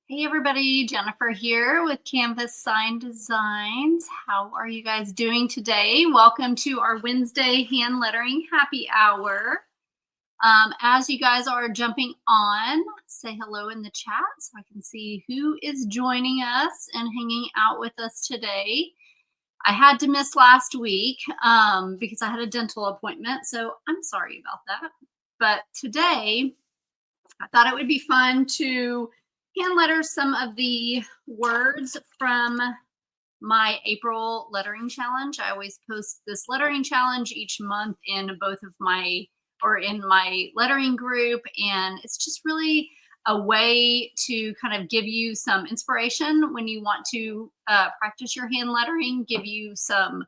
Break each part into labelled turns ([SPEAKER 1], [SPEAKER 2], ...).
[SPEAKER 1] Hey everybody, Jennifer here with Canvas Sign Designs. How are you guys doing today? Welcome to our Wednesday hand lettering happy hour. As you guys are jumping on, say hello in the chat so I can see who is joining us and hanging out with us today. I had to miss last week because I had a dental appointment, so I'm sorry about that. But today, I thought it would be fun to hand letter some of the words from my April lettering challenge. I always post this lettering challenge each month in both of my in my lettering group, and it's just really a way to kind of give you some inspiration when you want to practice your hand lettering, give you some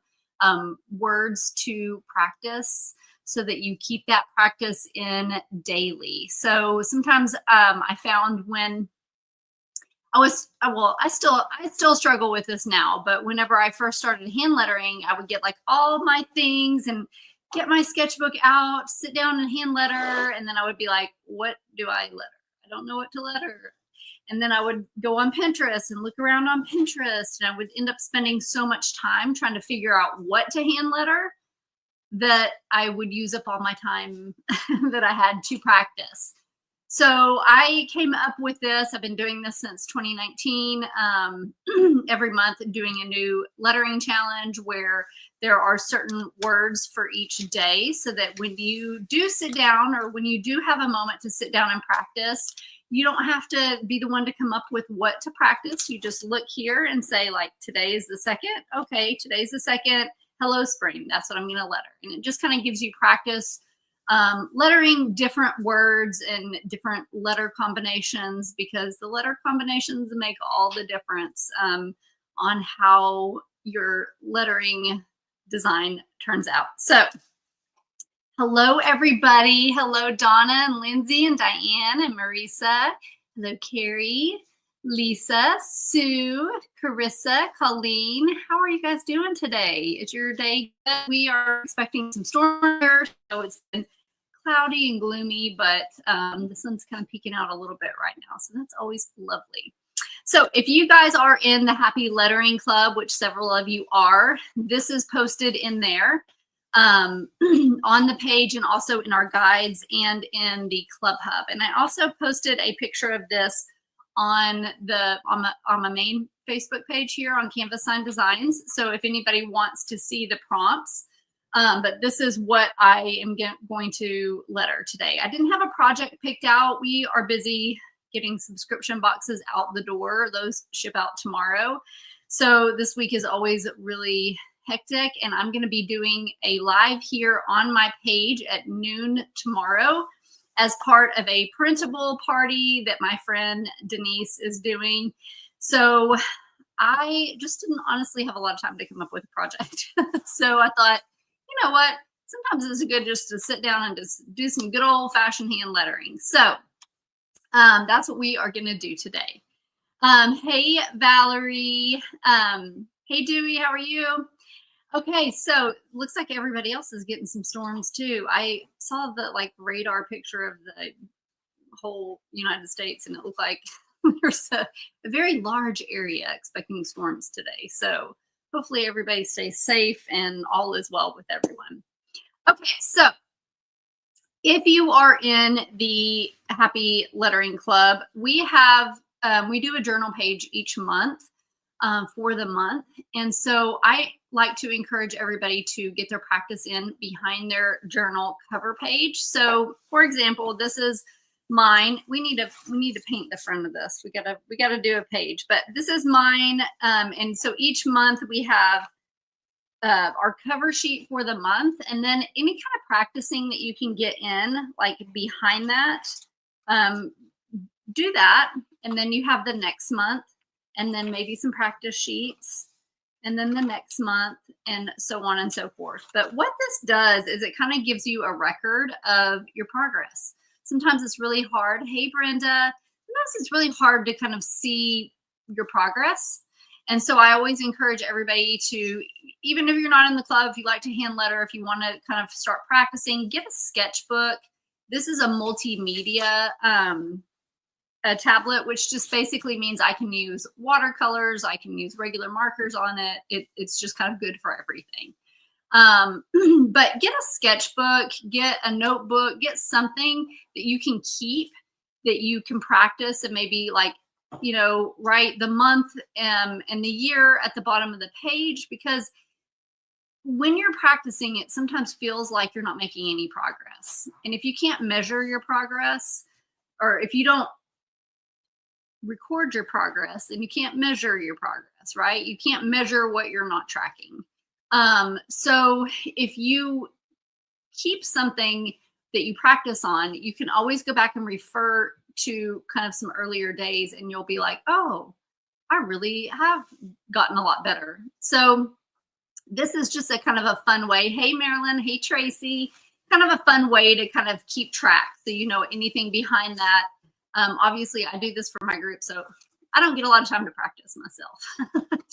[SPEAKER 1] words to practice so that you keep that practice in daily. So sometimes I found when I still struggle with this now, but whenever I first started hand lettering, I would get like all my things and get my sketchbook out, sit down and hand letter, and then I would be like, what do I letter? I don't know what to letter. And then I would go on Pinterest and look around on Pinterest, and I would end up spending so much time trying to figure out what to hand letter that I would use up all my time that I had to practice. So I came up with this. I've been doing this since 2019, every month doing a new lettering challenge where there are certain words for each day so that when you do sit down or when you do have a moment to sit down and practice, you don't have to be the one to come up with what to practice. You just look here and say like, today is the second. Okay, today's the second. Hello, spring. That's what I'm going to letter. And it just kind of gives you practice lettering different words and different letter combinations, because the letter combinations make all the difference on how your lettering design turns out. So hello, everybody. Hello, Donna and Lindsay and Diane and Marisa. Hello, Carrie, Lisa, Sue, Carissa, Colleen. How are you guys doing today? Is your day good? We are expecting some storms, so it's been cloudy and gloomy, but the sun's kind of peeking out a little bit right now, so that's always lovely. So if you guys are in the Happy Lettering Club, which several of you are, this is posted in there on the page and also in our guides and in the Club Hub. And I also posted a picture of this on my main Facebook page here on Canvas Sign Designs. So if anybody wants to see the prompts, but this is what I am going to letter today. I didn't have a project picked out. We are busy getting subscription boxes out the door. Those ship out tomorrow. So this week is always really hectic, and I'm going to be doing a live here on my page at noon tomorrow as part of a printable party that my friend Denise is doing. So I just didn't honestly have a lot of time to come up with a project. So I thought, you know what? Sometimes it's good just to sit down and just do some good old-fashioned hand lettering. So that's what we are going to do today. Hey, Valerie. Hey, Dewey. How are you? Okay, so looks like everybody else is getting some storms too. I saw the radar picture of the whole United States, and it looked like there's a very large area expecting storms today. So hopefully everybody stays safe and all is well with everyone. Okay, so if you are in the Happy Lettering Club, we have we do a journal page each month for the month. And so I like to encourage everybody to get their practice in behind their journal cover page. So for example, this is mine. We need to paint the front of this. We gotta do a page, but this is mine. And so each month we have our cover sheet for the month, and then any kind of practicing that you can get in like behind that, do that. And then you have the next month, and then maybe some practice sheets, and then the next month, and so on and so forth. But what this does is it kind of gives you a record of your progress. Sometimes it's really hard. Hey, Brenda. Sometimes it's really hard to kind of see your progress. And so I always encourage everybody to, even if you're not in the club, if you like to hand letter, if you want to kind of start practicing, get a sketchbook. This is a multimedia a tablet, which just basically means I can use watercolors, I can use regular markers on it. It's just kind of good for everything. But get a sketchbook, get a notebook, get something that you can keep, that you can practice, and maybe like, you know, write the month and the year at the bottom of the page, because when you're practicing, it sometimes feels like you're not making any progress. And if you can't measure your progress, or if you don't record your progress, then you can't measure your progress, right? You can't measure what you're not tracking. So if you keep something that you practice on, you can always go back and refer to kind of some earlier days, and you'll be like, oh, I really have gotten a lot better. So this is just a kind of a fun way. Hey, Marilyn. Hey, Tracy. Kind of a fun way to kind of keep track, so you know anything behind that. Obviously, I do this for my group, so I don't get a lot of time to practice myself,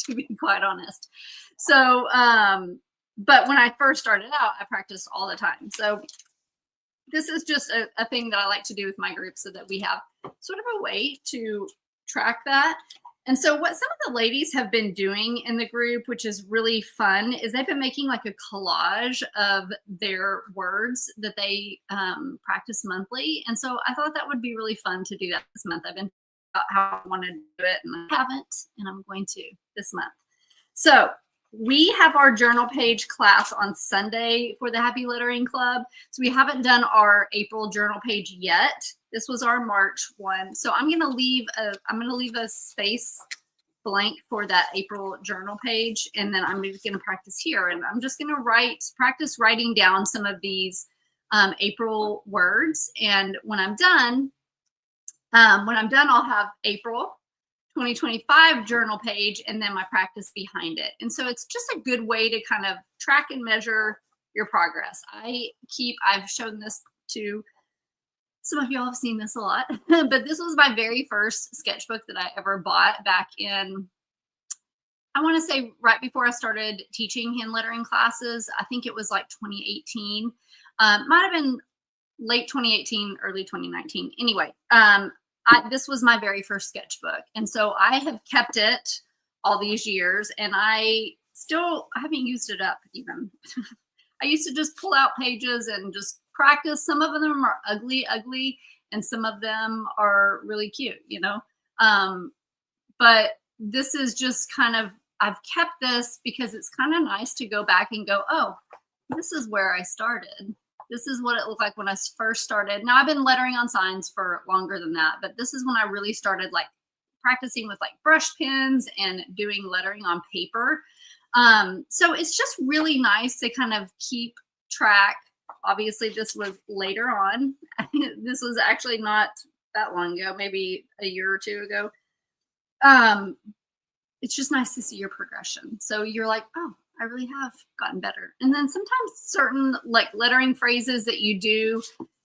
[SPEAKER 1] to be quite honest. So, but when I first started out, I practiced all the time. So this is just a thing that I like to do with my group, so that we have sort of a way to track that. And so what some of the ladies have been doing in the group, which is really fun, is they've been making like a collage of their words that they practice monthly. And so I thought that would be really fun to do that this month. I've been about how I wanted to do it, and I haven't, and I'm going to this month. So we have our journal page class on Sunday for the Happy Lettering Club. So we haven't done our April journal page yet. This was our March one. So I'm going to leave a space blank for that April journal page. And then I'm just going to practice here. And I'm just going to practice writing down some of these April words. And when I'm done, I'll have April 2025 journal page, and then my practice behind it. And so it's just a good way to kind of track and measure your progress. I've shown this to some of y'all, have seen this a lot, but this was my very first sketchbook that I ever bought back in, I want to say right before I started teaching hand lettering classes. I think it was like 2018. Might have been late 2018, early 2019. Anyway, this was my very first sketchbook. And so I have kept it all these years, and I haven't used it up even. I used to just pull out pages and just practice. Some of them are ugly, and some of them are really cute, you know? But this is just kind of, I've kept this because it's kind of nice to go back and go, oh, this is where I started. This is what it looked like when I first started. Now I've been lettering on signs for longer than that, but this is when I really started like practicing with like brush pens and doing lettering on paper. So it's just really nice to kind of keep track. Obviously this was later on. This was actually not that long ago, maybe a year or two ago. It's just nice to see your progression. So you're like, oh, I really have gotten better. And then sometimes certain like lettering phrases that you do,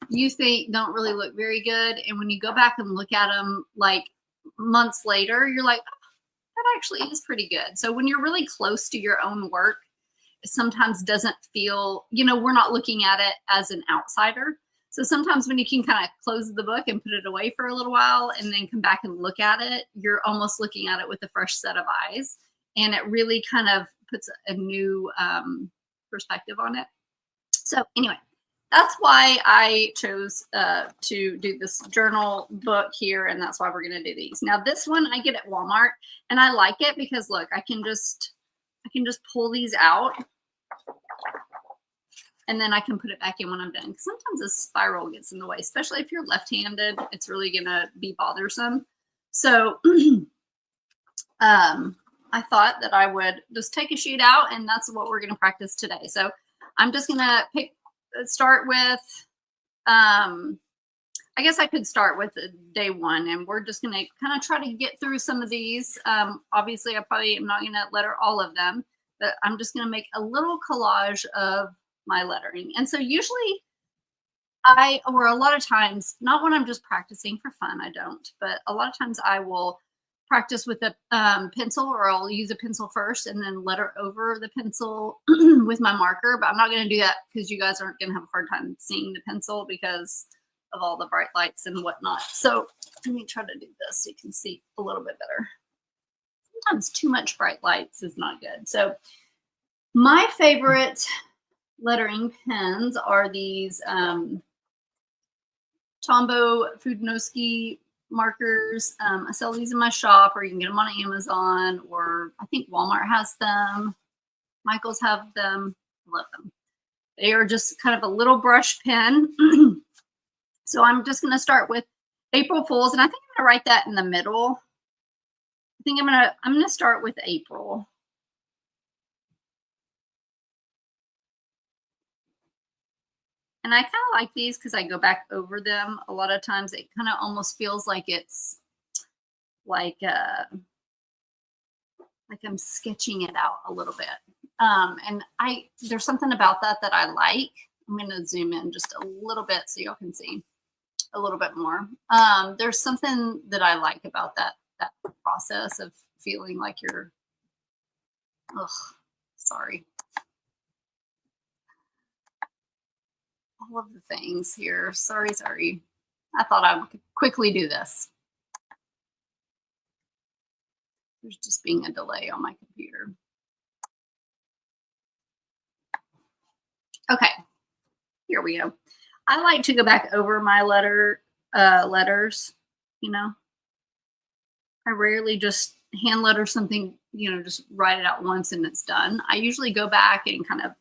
[SPEAKER 1] you think don't really look very good. And when you go back and look at them like months later, you're like, oh, that actually is pretty good. So when you're really close to your own work, it sometimes doesn't feel, you know, we're not looking at it as an outsider. So sometimes when you can kind of close the book and put it away for a little while and then come back and look at it, you're almost looking at it with a fresh set of eyes. And it really kind of puts a new perspective on it. So anyway, that's why I chose to do this journal book here. And that's why we're going to do these. Now this one I get at Walmart, and I like it because look, I can just pull these out, and then I can put it back in when I'm done. Sometimes a spiral gets in the way, especially if you're left-handed. It's really going to be bothersome. So I thought that I would just take a sheet out, and that's what we're going to practice today. So I'm just going to start with, I guess I could start with day one, and we're just going to kind of try to get through some of these. Obviously, I probably am not going to letter all of them, but I'm just going to make a little collage of my lettering. And so usually or a lot of times, not when I'm just practicing for fun, I don't, but a lot of times I will practice with a pencil, or I'll use a pencil first and then letter over the pencil with my marker. But I'm not going to do that because you guys aren't going to have a hard time seeing the pencil because of all the bright lights and whatnot. So Let me try to do this so you can see a little bit better. Sometimes too much bright lights is not good. So my favorite lettering pens are these Tombow Fudnowski markers. I sell these in my shop, or you can get them on Amazon, or I think Walmart has them. Michael's have them. I love them. They are just kind of a little brush pen. So I'm just going to start with April Fools, and I think I'm going to write that in the middle. I think I'm going to start with April. And I kind of like these because I go back over them a lot of times. It kind of almost feels like it's like I'm sketching it out a little bit. And there's something about that I like. I'm going to zoom in just a little bit so y'all can see a little bit more. There's something that I like about that process of feeling like you're, sorry. All of the things here. Sorry. I thought I would quickly do this. There's just being a delay on my computer. Okay, here we go. I like to go back over my letters, you know. I rarely just hand letter something, you know, just write it out once and it's done. I usually go back and kind of,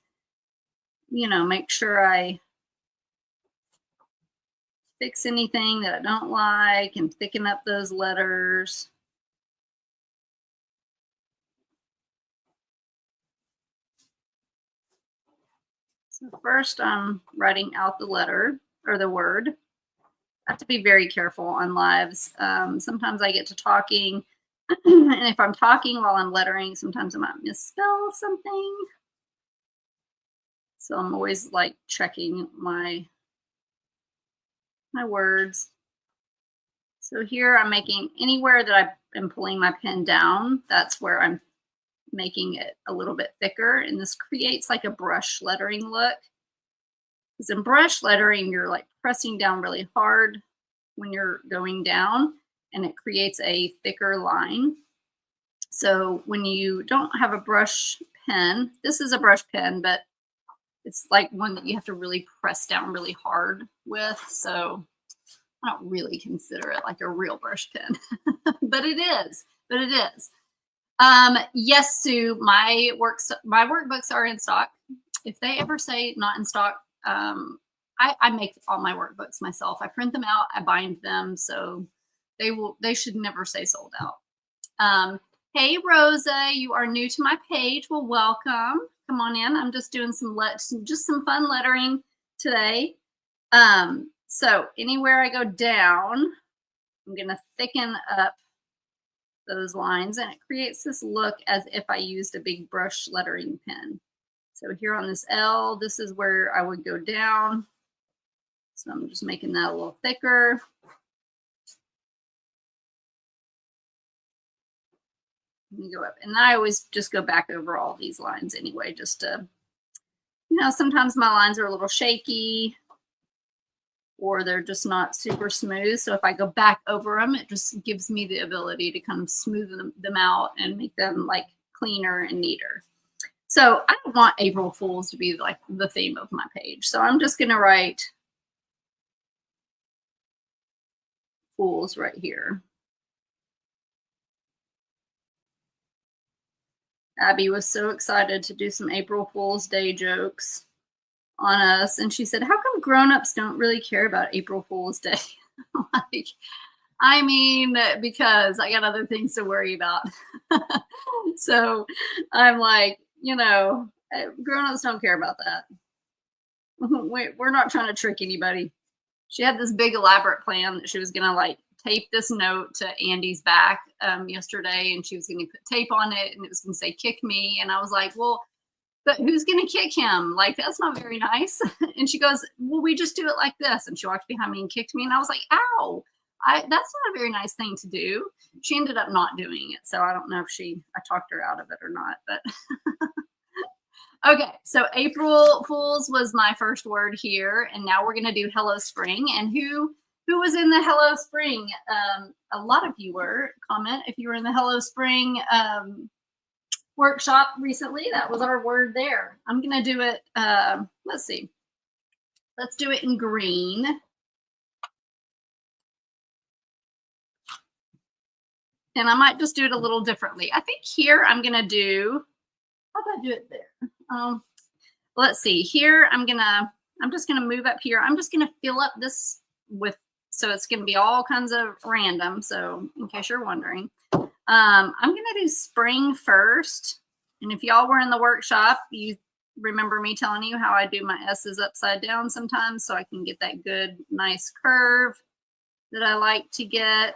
[SPEAKER 1] you know, make sure I fix anything that I don't like and thicken up those letters. So first I'm writing out the letter or the word. I have to be very careful on lives. Sometimes I get to talking, and if I'm talking while I'm lettering, sometimes I might misspell something. So I'm always like checking my words. So here I'm making anywhere that I am pulling my pen down, that's where I'm making it a little bit thicker. And this creates like a brush lettering look. Because in brush lettering, you're like pressing down really hard when you're going down, and it creates a thicker line. So when you don't have a brush pen, this is a brush pen, but it's like one that you have to really press down really hard with. So I don't really consider it like a real brush pen, but it is. Yes, Sue, my workbooks are in stock. If they ever say not in stock, I make all my workbooks myself. I print them out, I bind them, so they should never say sold out. Hey, Rosa, you are new to my page. Well, welcome. Come on in. I'm just doing some fun lettering today. So anywhere I go down, I'm going to thicken up those lines, and it creates this look as if I used a big brush lettering pen. So here on this L, this is where I would go down. So I'm just making that a little thicker. Let me go up. And I always just go back over all these lines anyway, just to, you know, sometimes my lines are a little shaky or they're just not super smooth. So if I go back over them, it just gives me the ability to kind of smooth them out and make them like cleaner and neater. So I don't want April Fools to be like the theme of my page. So I'm just going to write Fools right here. Abby was so excited to do some April Fool's Day jokes on us. And she said, how come grown-ups don't really care about April Fool's Day? Like, I mean, because I got other things to worry about. So I'm like, you know, grown-ups don't care about that. We're not trying to trick anybody. She had this big elaborate plan that she was going to like tape this note to Andy's back yesterday, and she was going to put tape on it, and it was going to say kick me. And I was like, well, but who's going to kick him? Like, that's not very nice. And she goes, well, we just do it like this. And she walked behind me and kicked me. And I was like, ow, that's not a very nice thing to do. She ended up not doing it. So I don't know if I talked her out of it or not, but okay. So April Fools was my first word here. And now we're going to do Hello Spring. And who Who was in the Hello Spring? A lot of you were. Comment if you were in the Hello Spring workshop recently. That was our word there. I'm going to do it. Let's see. Let's do it in green. And I might just do it a little differently. I think here I'm going to do, how about I do it there? Let's see here. I'm just going to move up here. I'm just going to fill up this with, so it's going to be all kinds of random. So in case you're wondering, I'm going to do spring first. And if y'all were in the workshop, you remember me telling you how I do my S's upside down sometimes so I can get that good, nice curve that I like to get.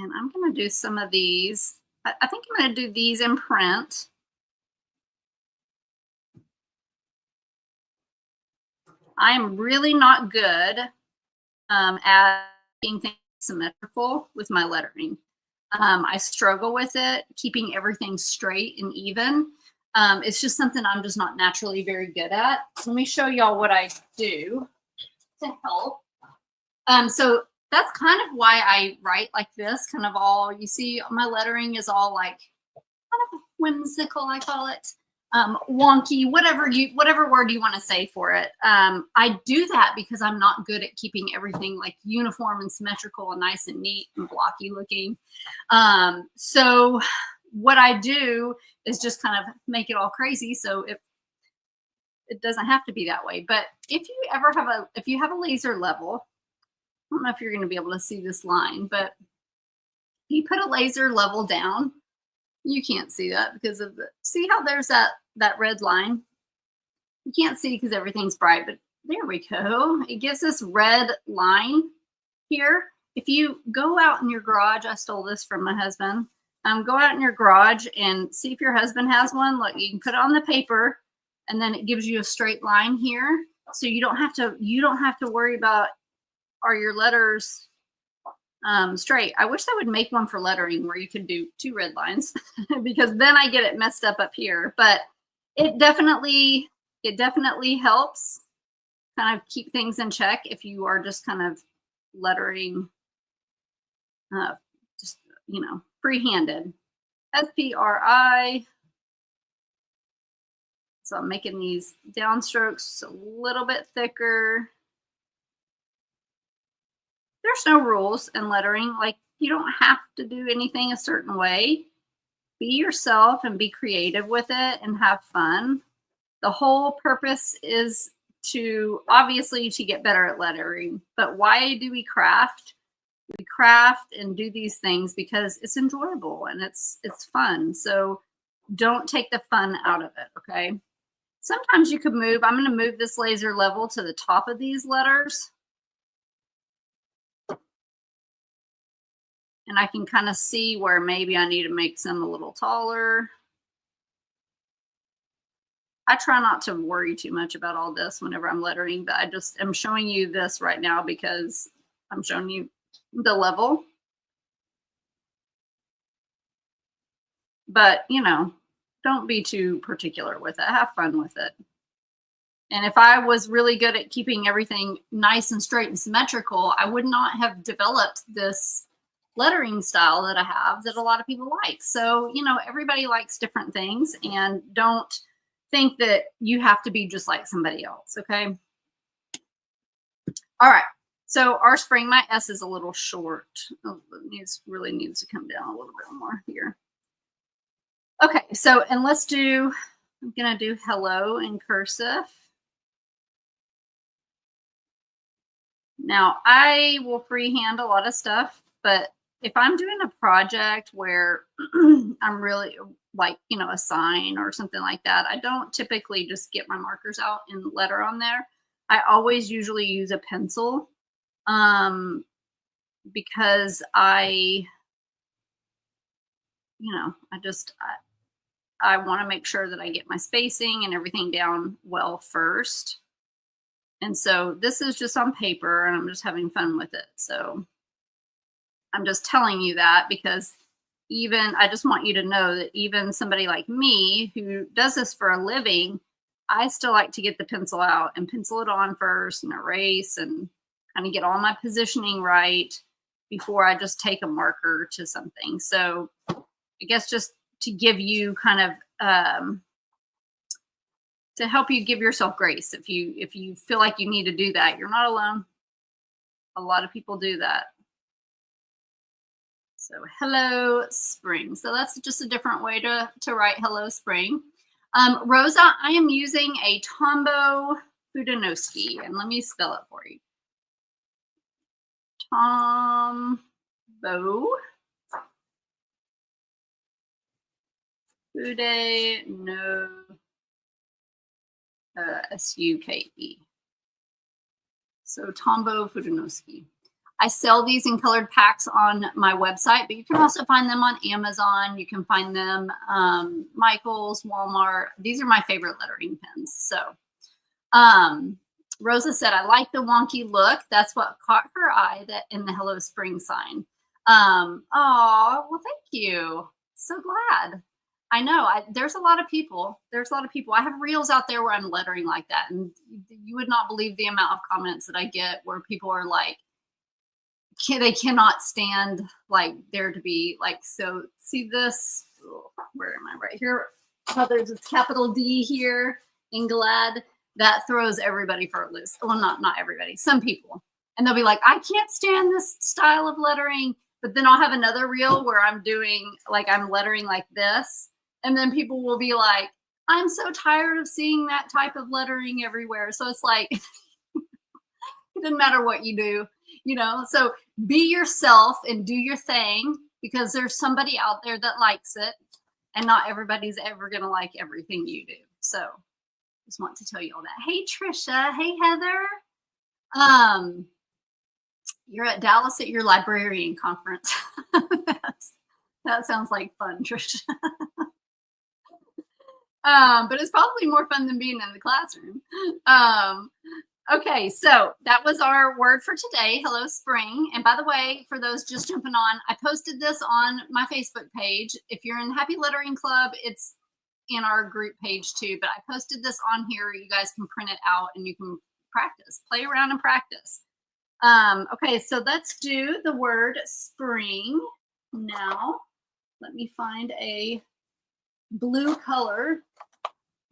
[SPEAKER 1] And I'm going to do some of these. I think I'm going to do these in print. I am really not good at being things symmetrical with my lettering. I struggle with it, keeping everything straight and even. It's just something I'm just not naturally very good at. Let me show y'all what I do to help. So that's kind of why I write like this, kind of all, you see my lettering is all like kind of whimsical, I call it. Wonky, whatever word you want to say for it. I do that because I'm not good at keeping everything like uniform and symmetrical and nice and neat and blocky looking. So what I do is just kind of make it all crazy. So it doesn't have to be that way. But if you ever have if you have a laser level, I don't know if you're going to be able to see this line, but you put a laser level down. You can't see that because of see how there's that red line? You can't see because everything's bright, but there we go. It gives this red line here. If you go out in your garage, I stole this from my husband. Go out in your garage and see if your husband has one. Look, you can put it on the paper and then it gives you a straight line here. So you don't have to worry about, are your letters straight. I wish they would make one for lettering where you could do 2 red lines because then I get it messed up here. But it definitely helps kind of keep things in check if you are just kind of lettering just, you know, free-handed. SPRI. So I'm making these downstrokes a little bit thicker. There's no rules in lettering. Like, you don't have to do anything a certain way. Be yourself and be creative with it and have fun. The whole purpose is obviously to get better at lettering. But why do we craft? We craft and do these things because it's enjoyable and it's fun. So don't take the fun out of it, okay? Sometimes you could move. I'm going to move this laser level to the top of these letters. And I can kind of see where maybe I need to make some a little taller. I try not to worry too much about all this whenever I'm lettering, but I just am showing you this right now because I'm showing you the level. But, you know, don't be too particular with it. Have fun with it. And if I was really good at keeping everything nice and straight and symmetrical, I would not have developed this lettering style that I have that a lot of people like. So, you know, everybody likes different things, and don't think that you have to be just like somebody else, okay? All right. So our spring, my S is a little short. Oh, it really needs to come down a little bit more here. Okay, so, and let's do, I'm gonna do hello in cursive. Now I will freehand a lot of stuff, but if I'm doing a project where I'm really like, you know, a sign or something like that, I don't typically just get my markers out and letter on there. I always usually use a pencil because I want to make sure that I get my spacing and everything down well first. And so this is just on paper and I'm just having fun with it. So I'm just telling you that because I just want you to know that even somebody like me who does this for a living, I still like to get the pencil out and pencil it on first and erase and kind of get all my positioning right before I just take a marker to something. So I guess just to give you kind of to help you give yourself grace if you feel like you need to do that. You're not alone. A lot of people do that. So hello spring. So that's just a different way to write hello spring. Rosa, I am using a Tombow Fudenoski, and let me spell it for you. Tombow Fude S-U-K-E. So Tombow Fudenoski. I sell these in colored packs on my website, but you can also find them on Amazon. You can find them Michael's, Walmart. These are my favorite lettering pens. So Rosa said, I like the wonky look. That's what caught her eye that in the Hello Spring sign. Oh, well, thank you. So glad. I know there's a lot of people. I have reels out there where I'm lettering like that. And you would not believe the amount of comments that I get where people are like, they cannot stand like there to be like, so see this, where am I right here? Oh, there's a capital D here in Glad. That throws everybody for a loop. Well, not everybody, some people. And they'll be like, I can't stand this style of lettering. But then I'll have another reel where I'm doing like, I'm lettering like this. And then people will be like, I'm so tired of seeing that type of lettering everywhere. So it's like, it doesn't matter what you do, you know? So be yourself and do your thing because there's somebody out there that likes it and not everybody's ever going to like everything you do. So just want to tell you all that. Hey, Trisha. Hey, Heather. You're at Dallas at your librarian conference. That sounds like fun, Trisha. But it's probably more fun than being in the classroom. Okay, so that was our word for today, hello spring. And by the way, for those just jumping on, I posted this on my Facebook page. If you're in the Happy Lettering Club, it's in our group page too, but I posted this on here. You guys can print it out and you can practice, play around and practice. Okay, so let's do the word spring now. Let me find a blue color.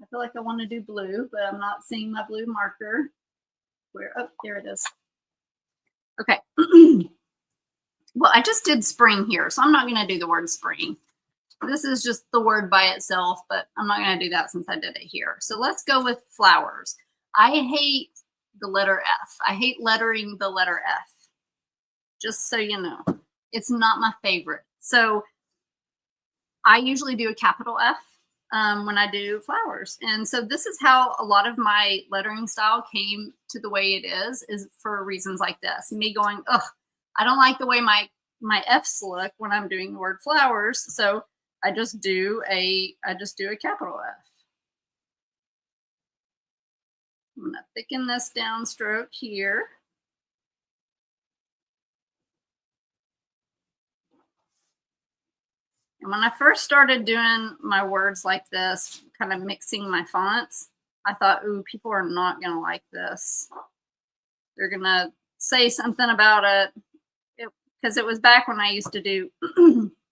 [SPEAKER 1] I feel like I want to do blue, but I'm not seeing my blue marker. Where? Oh, there it is. Okay. Well, I just did spring here, so I'm not going to do the word spring. This is just the word by itself, but I'm not going to do that since I did it here. So let's go with flowers. I hate the letter F. I hate lettering the letter F. Just so you know, it's not my favorite. So I usually do a capital F when I do flowers. And so this is how a lot of my lettering style came to the way it is for reasons like this. Me going, ugh, I don't like the way my F's look when I'm doing the word flowers. So I just do a capital F. I'm going to thicken this downstroke here. And when I first started doing my words like this, kind of mixing my fonts, I thought, ooh, people are not going to like this. They're going to say something about it. Because it was back when I used to do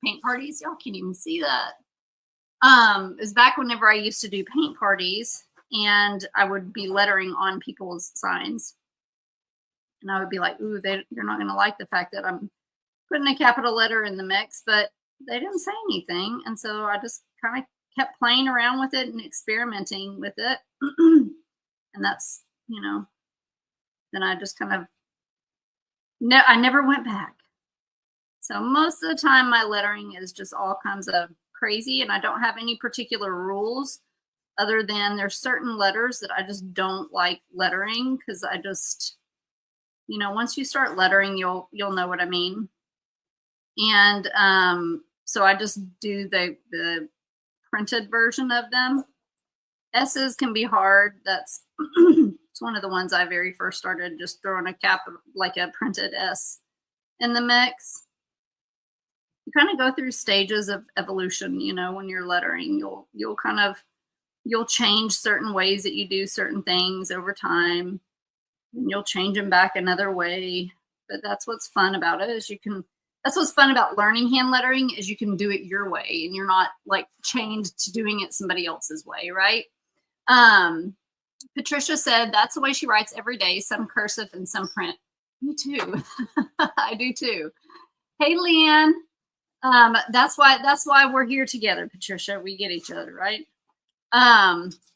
[SPEAKER 1] paint parties. Y'all can't even see that. It was back whenever I used to do paint parties and I would be lettering on people's signs. And I would be like, ooh, you're not going to like the fact that I'm putting a capital letter in the mix, but they didn't say anything. And so I just kind of kept playing around with it and experimenting with it. And that's, you know, then I just kind of, I never went back. So most of the time my lettering is just all kinds of crazy and I don't have any particular rules other than there's certain letters that I just don't like lettering because I just, you know, once you start lettering, you'll know what I mean. And so I just do the printed version of them. S's can be hard. That's it's one of the ones I very first started just throwing a capital, like a printed S in the mix. You kind of go through stages of evolution, you know, when you're lettering, you'll kind of You'll change certain ways that you do certain things over time, and you'll change them back another way. But that's what's fun about it is that's what's fun about learning hand lettering is you can do it your way and you're not like chained to doing it somebody else's way, right? Patricia said that's the way she writes every day, some cursive and some print. Me too. I do too. Hey, Leanne. That's why we're here together, Patricia. We get each other, right?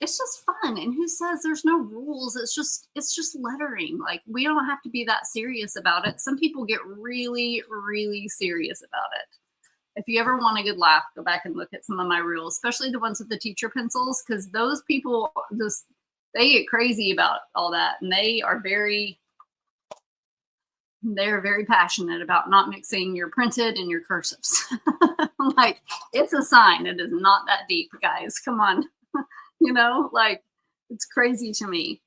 [SPEAKER 1] It's just fun. And who says there's no rules? It's just lettering. Like we don't have to be that serious about it. Some people get really, really serious about it. If you ever want a good laugh, go back and look at some of my rules, especially the ones with the teacher pencils, because those people they get crazy about all that. And they're very passionate about not mixing your printed and your cursives. Like it's a sign. It is not that deep, guys. Come on. Like it's crazy to me.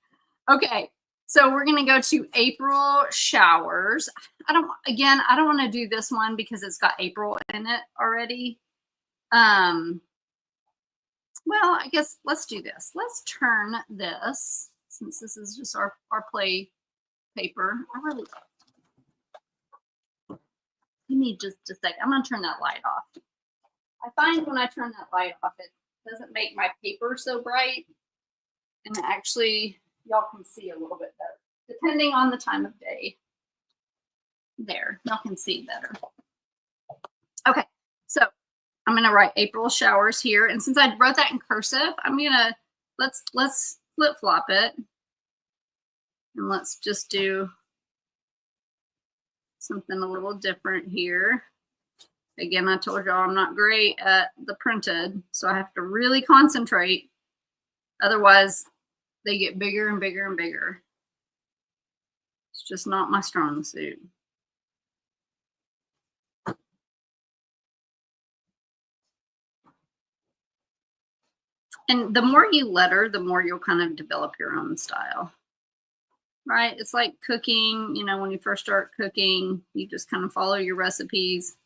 [SPEAKER 1] Okay. So we're going to go to April showers. I don't want to do this one because it's got April in it already. Well, I guess let's do this. Let's turn this, since this is just our play paper. Give me just a sec. I'm going to turn that light off. I find when I turn that light off, it doesn't make my paper so bright. And actually, y'all can see a little bit better, depending on the time of day. There, y'all can see better. Okay, so I'm going to write April showers here. And since I wrote that in cursive, I'm going to, let's flip-flop it. And let's just do something a little different here. Again, I told y'all I'm not great at the printed, so I have to really concentrate. Otherwise, they get bigger and bigger and bigger. It's just not my strong suit. And the more you letter, the more you'll kind of develop your own style. Right? It's like cooking, when you first start cooking, you just kind of follow your recipes.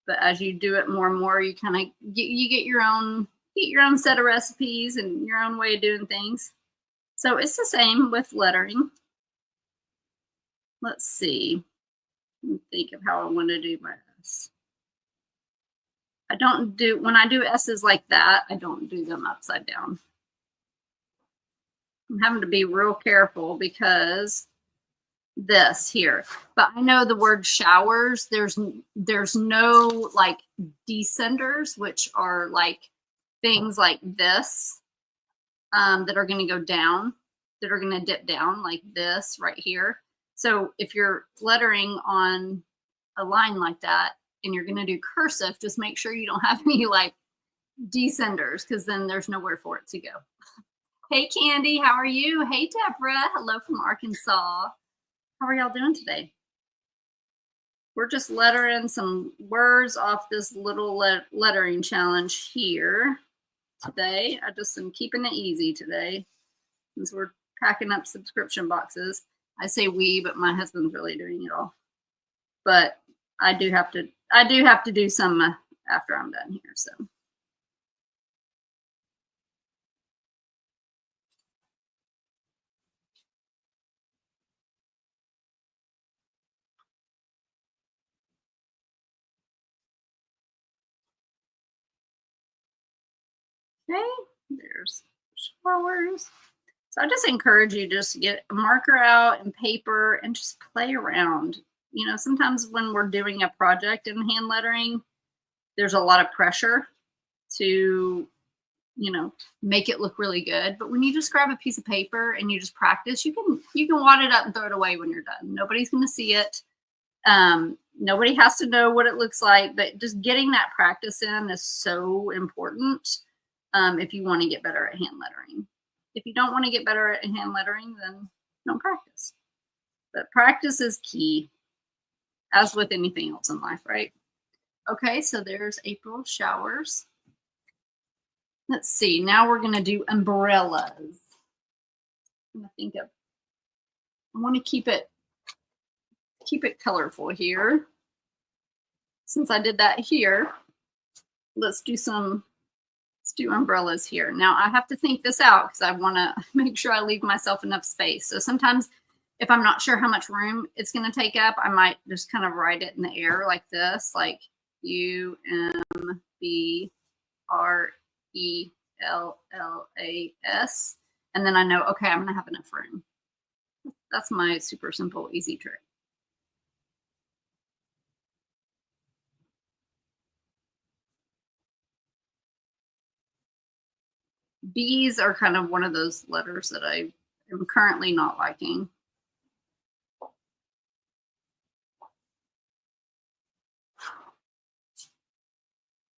[SPEAKER 1] But as you do it more and more, you kind of get your own set of recipes and your own way of doing things. So it's the same with lettering. Let's see. Let me think of how I want to do my S. When I do S's like that, I don't do them upside down. I'm having to be real careful because this here, but I know the word showers, there's no like descenders, which are like things like this, that are going to go down, that are going to dip down like this right here. So if you're lettering on a line like that and you're going to do cursive, just make sure you don't have any like descenders, because then there's nowhere for it to go. Hey, Candy, how are you? Hey, Deborah. Hello from Arkansas. How are y'all doing today? We're just lettering some words off this little lettering challenge here today. I just am keeping it easy today since we're packing up subscription boxes. I say we, but my husband's really doing it all. But I do have to do some after I'm done here, so. Okay, there's showers. So I just encourage you just to get a marker out and paper and just play around. Sometimes when we're doing a project in hand lettering, there's a lot of pressure to, make it look really good. But when you just grab a piece of paper and you just practice, you can wad it up and throw it away when you're done. Nobody's going to see it. Nobody has to know what it looks like, but just getting that practice in is so important. If you want to get better at hand lettering. If you don't want to get better at hand lettering, then don't practice. But practice is key, as with anything else in life, right? Okay, so there's April showers. Let's see. Now we're going to do umbrellas. I want to keep it colorful here. Since I did that here, let's do some Let's do umbrellas here. Now I have to think this out because I want to make sure I leave myself enough space. So sometimes if I'm not sure how much room it's going to take up, I might just kind of write it in the air like this, like UMBRELLAS. And then I know, okay, I'm going to have enough room. That's my super simple, easy trick. B's are kind of one of those letters that I am currently not liking.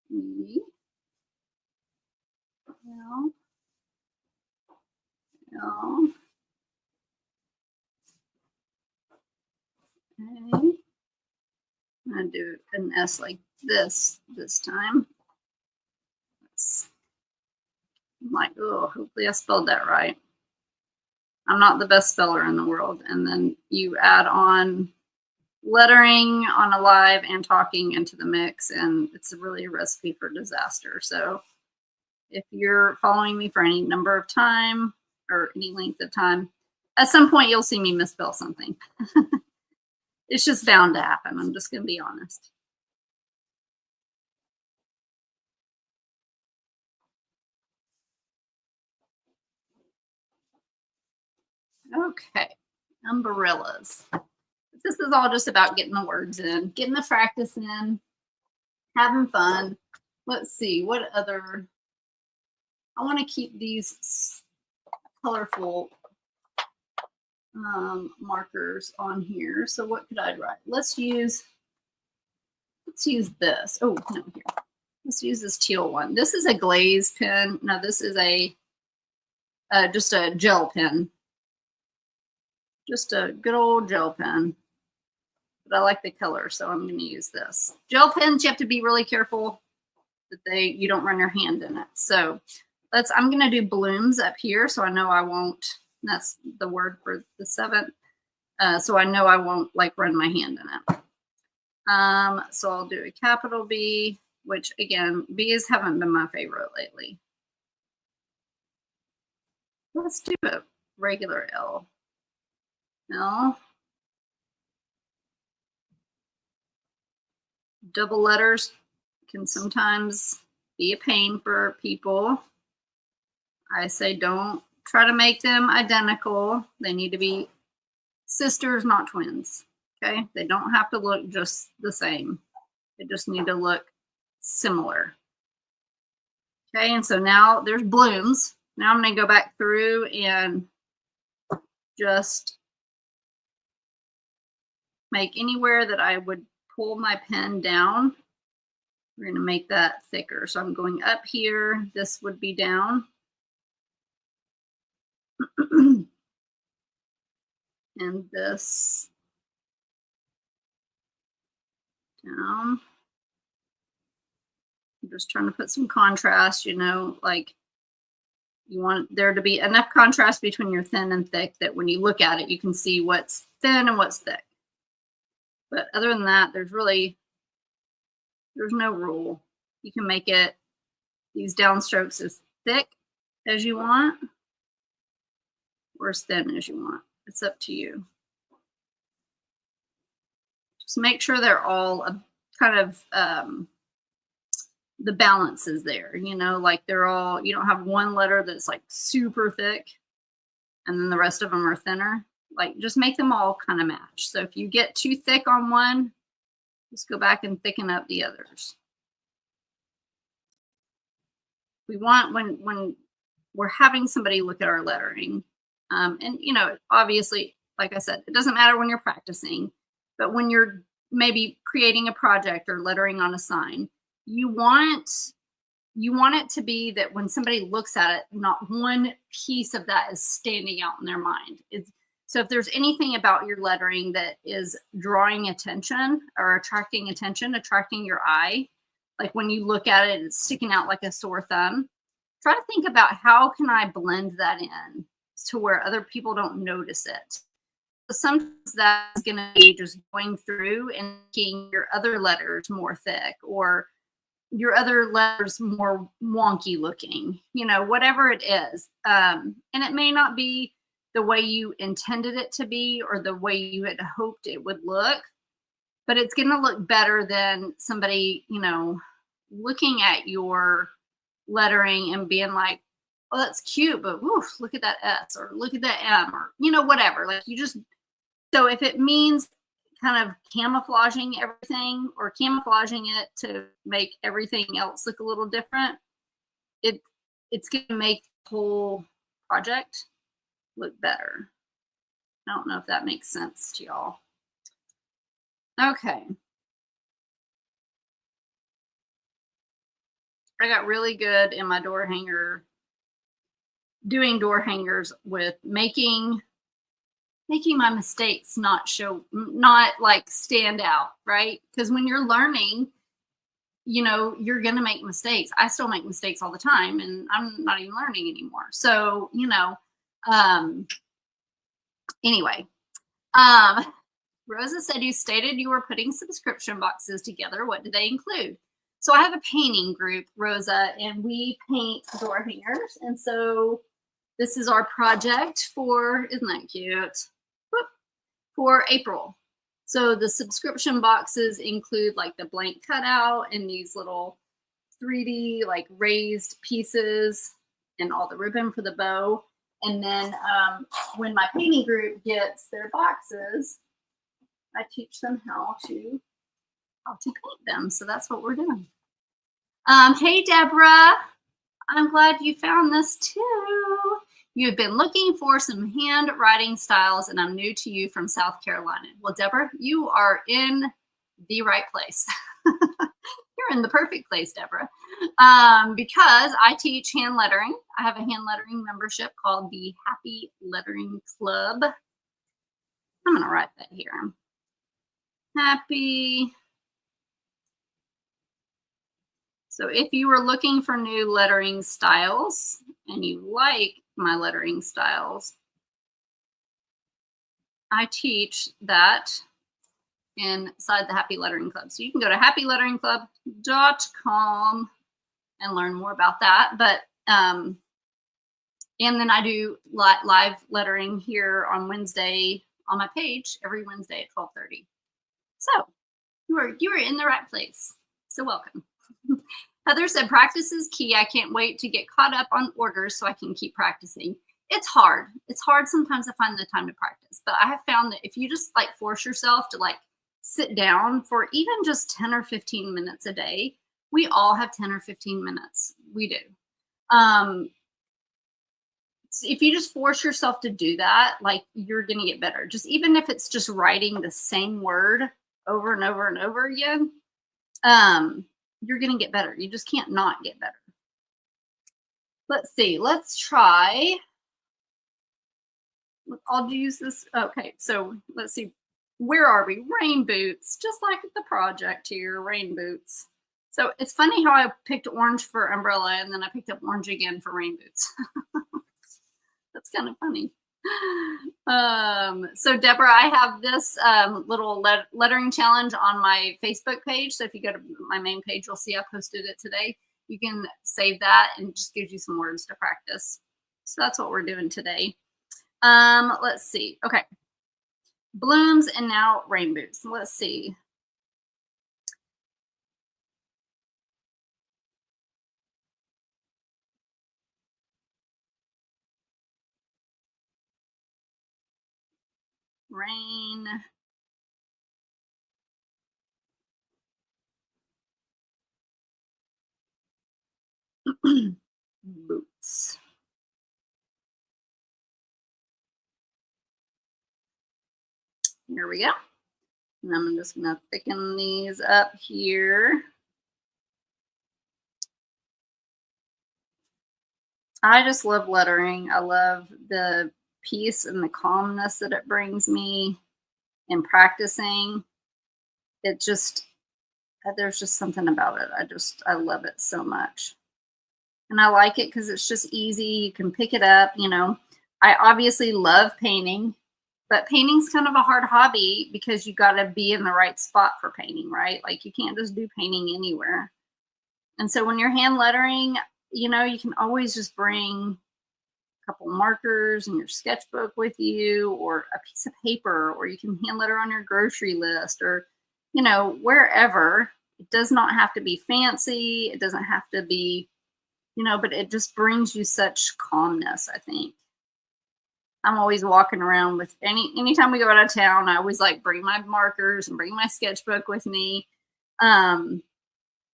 [SPEAKER 1] E, L, L, A. I'm gonna do an S like this time. I'm like, oh, hopefully I spelled that right. I'm not the best speller in the world. And then you add on lettering on a live and talking into the mix, and it's really a recipe for disaster. So if you're following me for any number of time or any length of time, at some point you'll see me misspell something. It's just bound to happen. I'm just going to be honest. Okay, umbrellas. This is all just about getting the words in, getting the practice in, having fun. Let's see, what other, I want to keep these colorful markers on here. So what could I write? Let's use this. Oh, no, here. Let's use this teal one. This is a glaze pen. No, this is a just a gel pen. Just a good old gel pen. But I like the color, so I'm going to use this. Gel pens, you have to be really careful that you don't run your hand in it. So I'm going to do blooms up here, so I know I won't. That's the word for the 7th. So I know I won't like run my hand in it. So I'll do a capital B, which again, B's haven't been my favorite lately. Let's do a regular L. L. Double letters can sometimes be a pain for people. I say don't try to make them identical. They need to be sisters, not twins. Okay? They don't have to look just the same. They just need to look similar. Okay, and so now there's blooms. Now I'm going to go back through and just make anywhere that I would pull my pen down. We're going to make that thicker. So I'm going up here. This would be down. And this down. I'm just trying to put some contrast, you know, like you want there to be enough contrast between your thin and thick that when you look at it, you can see what's thin and what's thick. But other than that, there's no rule. You can make it these downstrokes as thick as you want or as thin as you want. It's up to you. Just make sure they're all kind of the balance is there, you know, like they're all, you don't have one letter that's like super thick and then the rest of them are thinner. Like just make them all kind of match. So if you get too thick on one, just go back and thicken up the others. We want when we're having somebody look at our lettering, and you know, obviously, like I said, it doesn't matter when you're practicing, but when you're maybe creating a project or lettering on a sign, you want it to be that when somebody looks at it, not one piece of that is standing out in their mind. So if there's anything about your lettering that is drawing attention or attracting attention, attracting your eye, like when you look at it, it's sticking out like a sore thumb, try to think about how can I blend that in to where other people don't notice it. So sometimes that's going to be just going through and making your other letters more thick or your other letters more wonky looking, you know, whatever it is. And it may not be the way you intended it to be or the way you had hoped it would look, but it's going to look better than somebody, you know, looking at your lettering and being like, oh, that's cute, but woof, look at that S or look at that M or, you know, whatever. Like you just, so if it means kind of camouflaging everything or camouflaging it to make everything else look a little different, it's going to make the whole project look better. I don't know if that makes sense to y'all. Okay. I got really good in my door hanger, doing door hangers with making my mistakes not like stand out, right? Because when you're learning, you know, you're going to make mistakes. I still make mistakes all the time and I'm not even learning anymore. So, you know, anyway, Rosa said you stated you were putting subscription boxes together. What do they include? So I have a painting group, Rosa, and we paint door hangers. And so this is our project for, isn't that cute? Whoop, for April. So the subscription boxes include like the blank cutout and these little 3D like raised pieces and all the ribbon for the bow. And then when my painting group gets their boxes, I teach them how to paint them. So that's what we're doing. Hey, Deborah, I'm glad you found this too. You've been looking for some handwriting styles and I'm new to you from South Carolina. Well, Deborah, you are in the right place. You're in the perfect place, Deborah, because I teach hand lettering. I have a hand lettering membership called the Happy Lettering Club. I'm going to write that here. Happy. So if you were looking for new lettering styles and you like my lettering styles, I teach that inside the Happy Lettering Club. So you can go to happyletteringclub.com and learn more about that. But and then I do live lettering here on Wednesday on my page every Wednesday at 12:30. So you are in the right place. So welcome. Heather said practice is key. I can't wait to get caught up on orders so I can keep practicing. It's hard. It's hard sometimes to find the time to practice, but I have found that if you just like force yourself to like sit down for even just 10 or 15 minutes a day, we all have 10 or 15 minutes. We do. If you just force yourself to do that, like you're going to get better. Just even if it's just writing the same word over and over and over again, you're going to get better. You just can't not get better. Let's see. Let's try. I'll use this. Okay. So let's see. Where are we? Rain boots, just like the project here, rain boots. So it's funny how I picked orange for umbrella and then I picked up orange again for rain boots. That's kind of funny. So Deborah, I have this little lettering challenge on my Facebook page. So if you go to my main page, you'll see I posted it today. You can save that and it just gives you some words to practice. So that's what we're doing today. Let's see. Okay. Blooms and now rain boots. Let's see. Rain. Boots. Here we go. And I'm just going to thicken these up here. I just love lettering. I love the peace and the calmness that it brings me in practicing. It just, there's just something about it. I love it so much. And I like it because it's just easy. You can pick it up, you know. I obviously love painting, but painting's kind of a hard hobby because you got to be in the right spot for painting, right? Like you can't just do painting anywhere. And so when you're hand lettering, you know, you can always just bring a couple markers and your sketchbook with you, or a piece of paper, or you can hand letter on your grocery list, or, you know, wherever. It does not have to be fancy. It doesn't have to be, you know, but it just brings you such calmness, I think. I'm always walking around with anytime we go out of town, I always like bring my markers and bring my sketchbook with me. Um,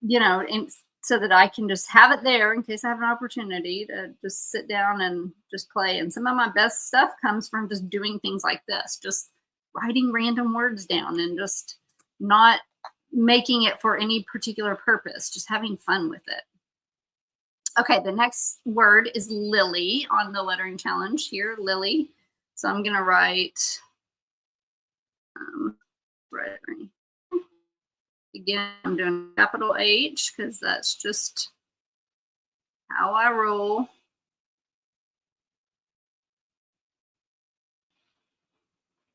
[SPEAKER 1] you know, and so that I can just have it there in case I have an opportunity to just sit down and just play. And some of my best stuff comes from just doing things like this, just writing random words down and just not making it for any particular purpose, just having fun with it. Okay, the next word is lily on the lettering challenge here, lily. So I'm going to write lettering. Again, I'm doing capital H because that's just how I roll.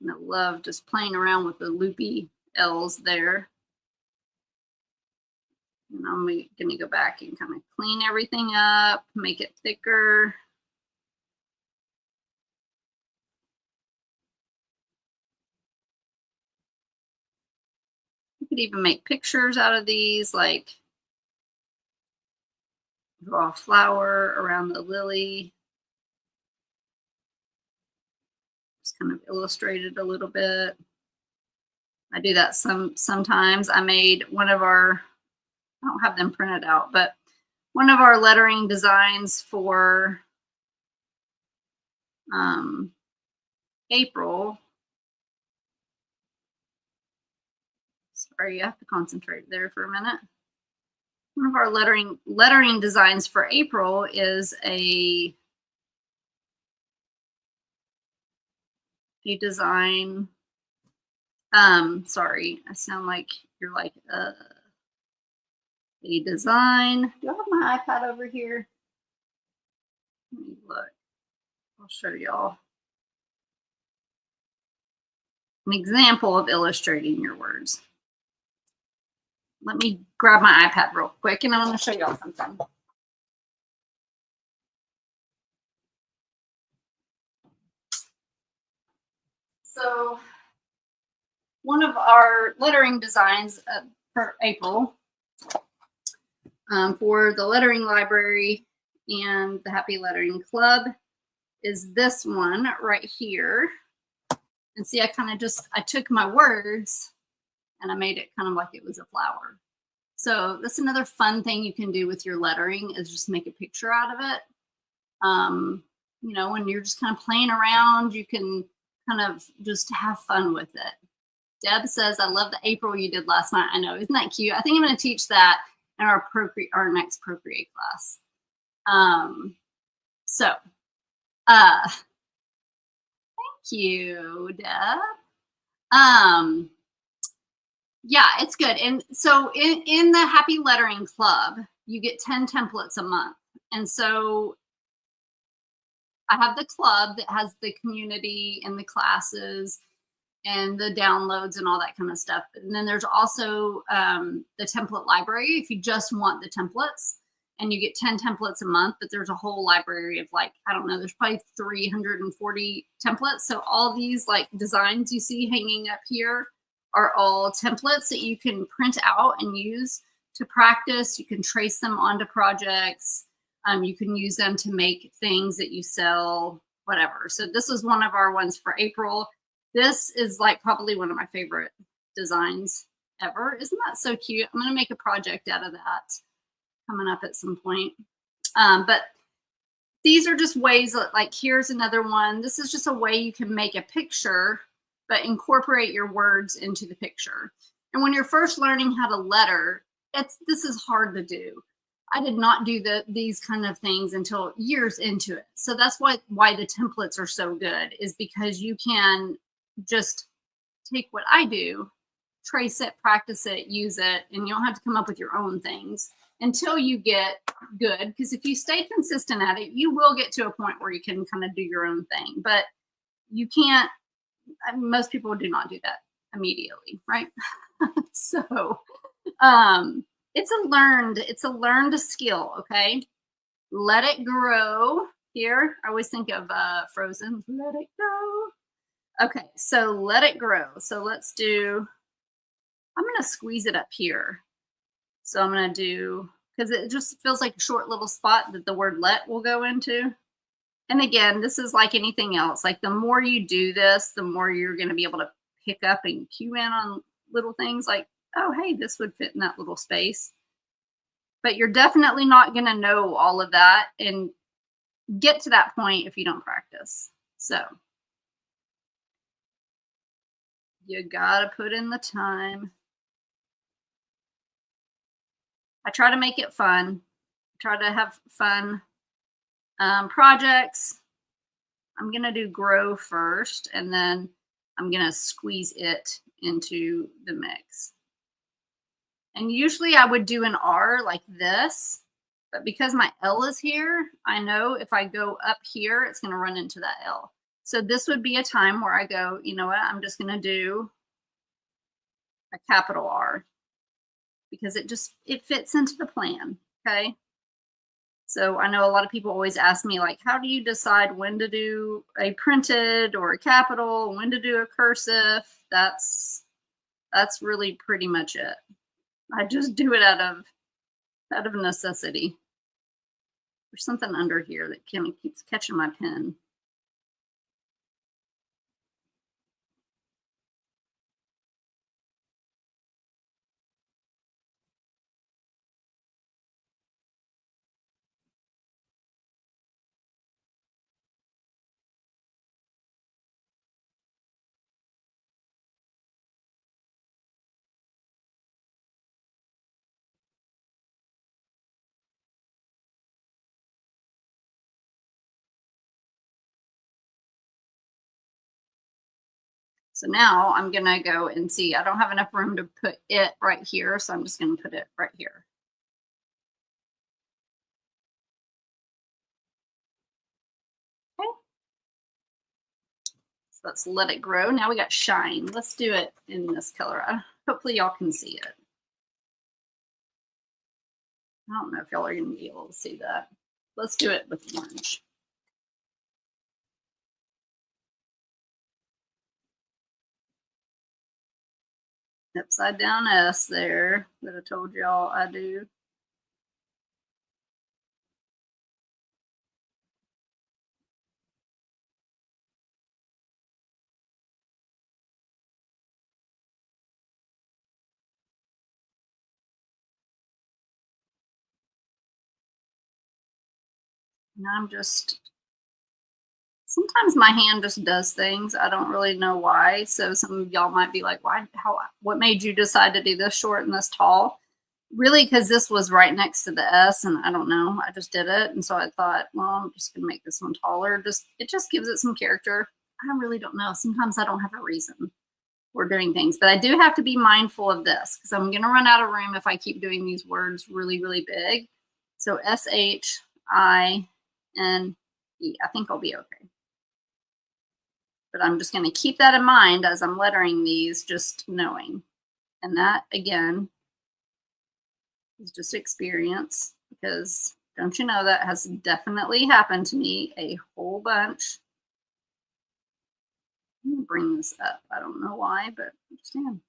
[SPEAKER 1] And I love just playing around with the loopy L's there. And I'm going to go back and kind of clean everything up, make it thicker. You could even make pictures out of these, like draw a flower around the lily. Just kind of illustrate it a little bit. I do that sometimes. I made one of our, I don't have them printed out, but one of our lettering designs for April. Sorry, you have to concentrate there for a minute. One of our lettering designs for April is a design. Sorry, I sound like you're like a design. Do I have my iPad over here? Let me look. I'll show y'all an example of illustrating your words. Let me grab my iPad real quick and I'm going to show y'all something. So one of our lettering designs for April for the lettering library and the Happy Lettering Club is this one right here. And see, I took my words and I made it kind of like it was a flower. So that's another fun thing you can do with your lettering, is just make a picture out of it. You know, when you're just kind of playing around, you can kind of just have fun with it. Deb says, I love the April you did last night. I know, isn't that cute? I think I'm going to teach that in our next Procreate class. Thank you, Deb. Yeah, it's good. And so in the Happy Lettering Club, you get 10 templates a month. And so I have the club that has the community and the classes and the downloads and all that kind of stuff. And then there's also the template library if you just want the templates, and you get 10 templates a month, but there's a whole library of like, I don't know, there's probably 340 templates. So all these like designs you see hanging up here are all templates that you can print out and use to practice. You can trace them onto projects. You can use them to make things that you sell, whatever. So this is one of our ones for April. This is like probably one of my favorite designs ever. Isn't that so cute? I'm going to make a project out of that coming up at some point. But these are just ways that, like, here's another one. This is just a way you can make a picture, but incorporate your words into the picture. And when you're first learning how to letter, this is hard to do. I did not do these kind of things until years into it. So that's why the templates are so good, is because you can just take what I do, trace it, practice it, use it, and you don't have to come up with your own things until you get good. Because if you stay consistent at it, you will get to a point where you can kind of do your own thing. But you can't, most people do not do that immediately, right? So it's a learned skill, okay? Let it grow here. I always think of Frozen. Let it go. Okay, so let it grow. So let's do, I'm gonna squeeze it up here. So I'm gonna do, because it just feels like a short little spot that the word let will go into. And again, this is like anything else. Like the more you do this, the more you're gonna be able to pick up and cue in on little things like, oh, hey, this would fit in that little space. But you're definitely not gonna know all of that and get to that point if you don't practice. So you gotta put in the time. I try to make it fun. Try to have fun projects. I'm gonna do grow first, and then I'm gonna squeeze it into the mix. And usually I would do an R like this, but because my L is here, I know if I go up here, it's gonna run into that L. So this would be a time where I go, you know what, I'm just gonna do a capital R because it fits into the plan, okay? So I know a lot of people always ask me like, how do you decide when to do a printed or a capital, when to do a cursive? That's really pretty much it. I just do it out of necessity. There's something under here that kind of keeps catching my pen. So now I'm gonna go and see, I don't have enough room to put it right here, so I'm just gonna put it right here. Okay. So let's let it grow. Now we got shine. Let's do it in this color. Hopefully y'all can see it. I don't know if y'all are gonna be able to see that. Let's do it with orange. Upside down S there that I told y'all I do. And I'm just, sometimes my hand just does things. I don't really know why. So some of y'all might be like, what made you decide to do this short and this tall? Really, because this was right next to the S, and I don't know. I just did it. And so I thought, well, I'm just gonna make this one taller. It just gives it some character. I really don't know. Sometimes I don't have a reason for doing things, but I do have to be mindful of this because I'm gonna run out of room if I keep doing these words really, really big. So SHINE. I think I'll be okay. But I'm just going to keep that in mind as I'm lettering these, just knowing. And that, again, is just experience because don't you know that has definitely happened to me a whole bunch. I'm going to bring this up. I don't know why, but understand.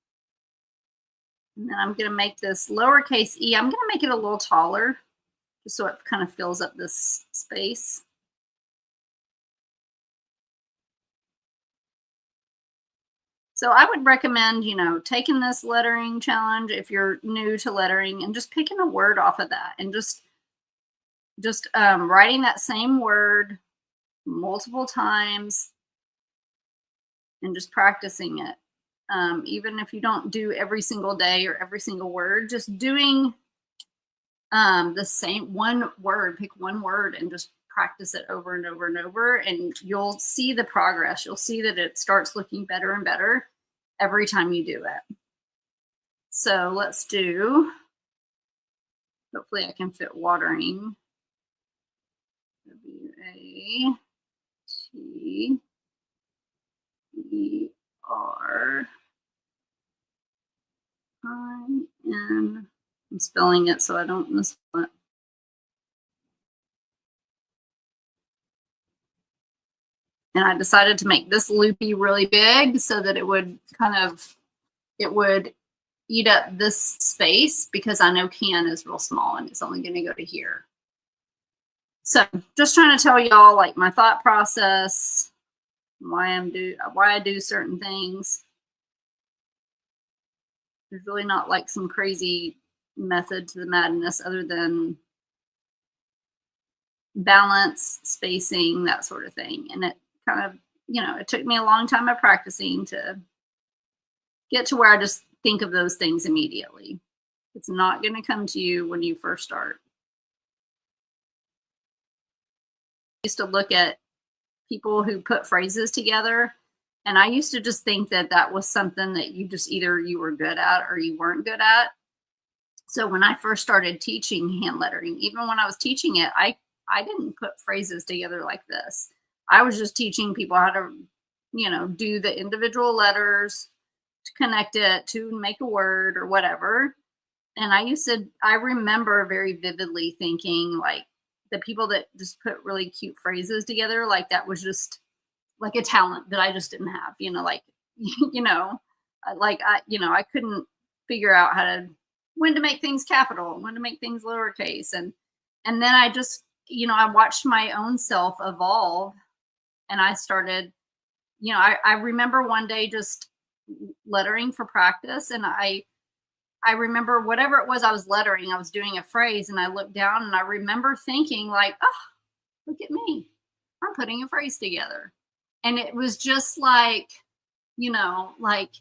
[SPEAKER 1] And then I'm going to make this lowercase e. I'm going to make it a little taller just so it kind of fills up this space. So I would recommend, taking this lettering challenge if you're new to lettering and just picking a word off of that and just writing that same word multiple times and just practicing it. Even if you don't do every single day or every single word, just doing the same one word, pick one word and just practice it over and over and over, and you'll see the progress. You'll see that it starts looking better and better every time you do it. So let's do, hopefully I can fit watering. WATER. I'm spelling it so I don't misspell it. And I decided to make this loopy really big so that it would eat up this space, because I know can is real small and it's only going to go to here. So just trying to tell y'all like my thought process, why I do certain things. There's really not like some crazy method to the madness other than balance, spacing, that sort of thing. And it kind of, it took me a long time of practicing to get to where I just think of those things immediately. It's not going to come to you when you first start. I used to look at people who put phrases together, and I used to just think that that was something that you just either you were good at or you weren't good at. So when I first started teaching hand lettering, even when I was teaching it, I didn't put phrases together like this. I was just teaching people how to, do the individual letters, to connect it, to make a word or whatever. And I remember very vividly thinking like the people that just put really cute phrases together, like that was just like a talent that I just didn't have, I couldn't figure out when to make things capital, when to make things lowercase. And then I just, I watched my own self evolve, and I started, I remember one day just lettering for practice, and I remember whatever it was I was lettering, I was doing a phrase, and I looked down and I remember thinking like, oh, look at me, I'm putting a phrase together. And it was just like, like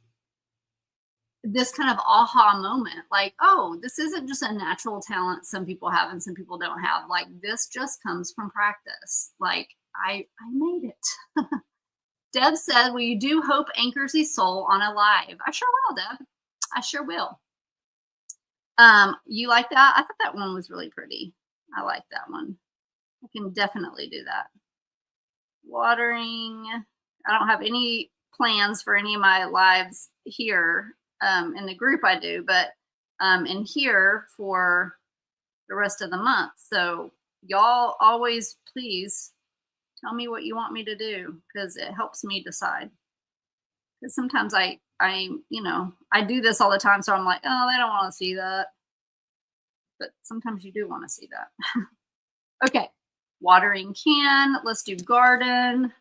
[SPEAKER 1] this kind of aha moment, like, oh, this isn't just a natural talent some people have and some people don't have. Like this just comes from practice. Like I made it. Deb said, well, you do hope anchors the soul on a live. I sure will, Deb. I sure will. You like that? I thought that one was really pretty. I like that one. I can definitely do that. Watering. I don't have any plans for any of my lives here. In the group I do, but in here for the rest of the month. So y'all always please tell me what you want me to do, because it helps me decide. Because sometimes I do this all the time, so I'm like, oh, they don't want to see that. But sometimes you do want to see that. Okay, watering can. Let's do garden.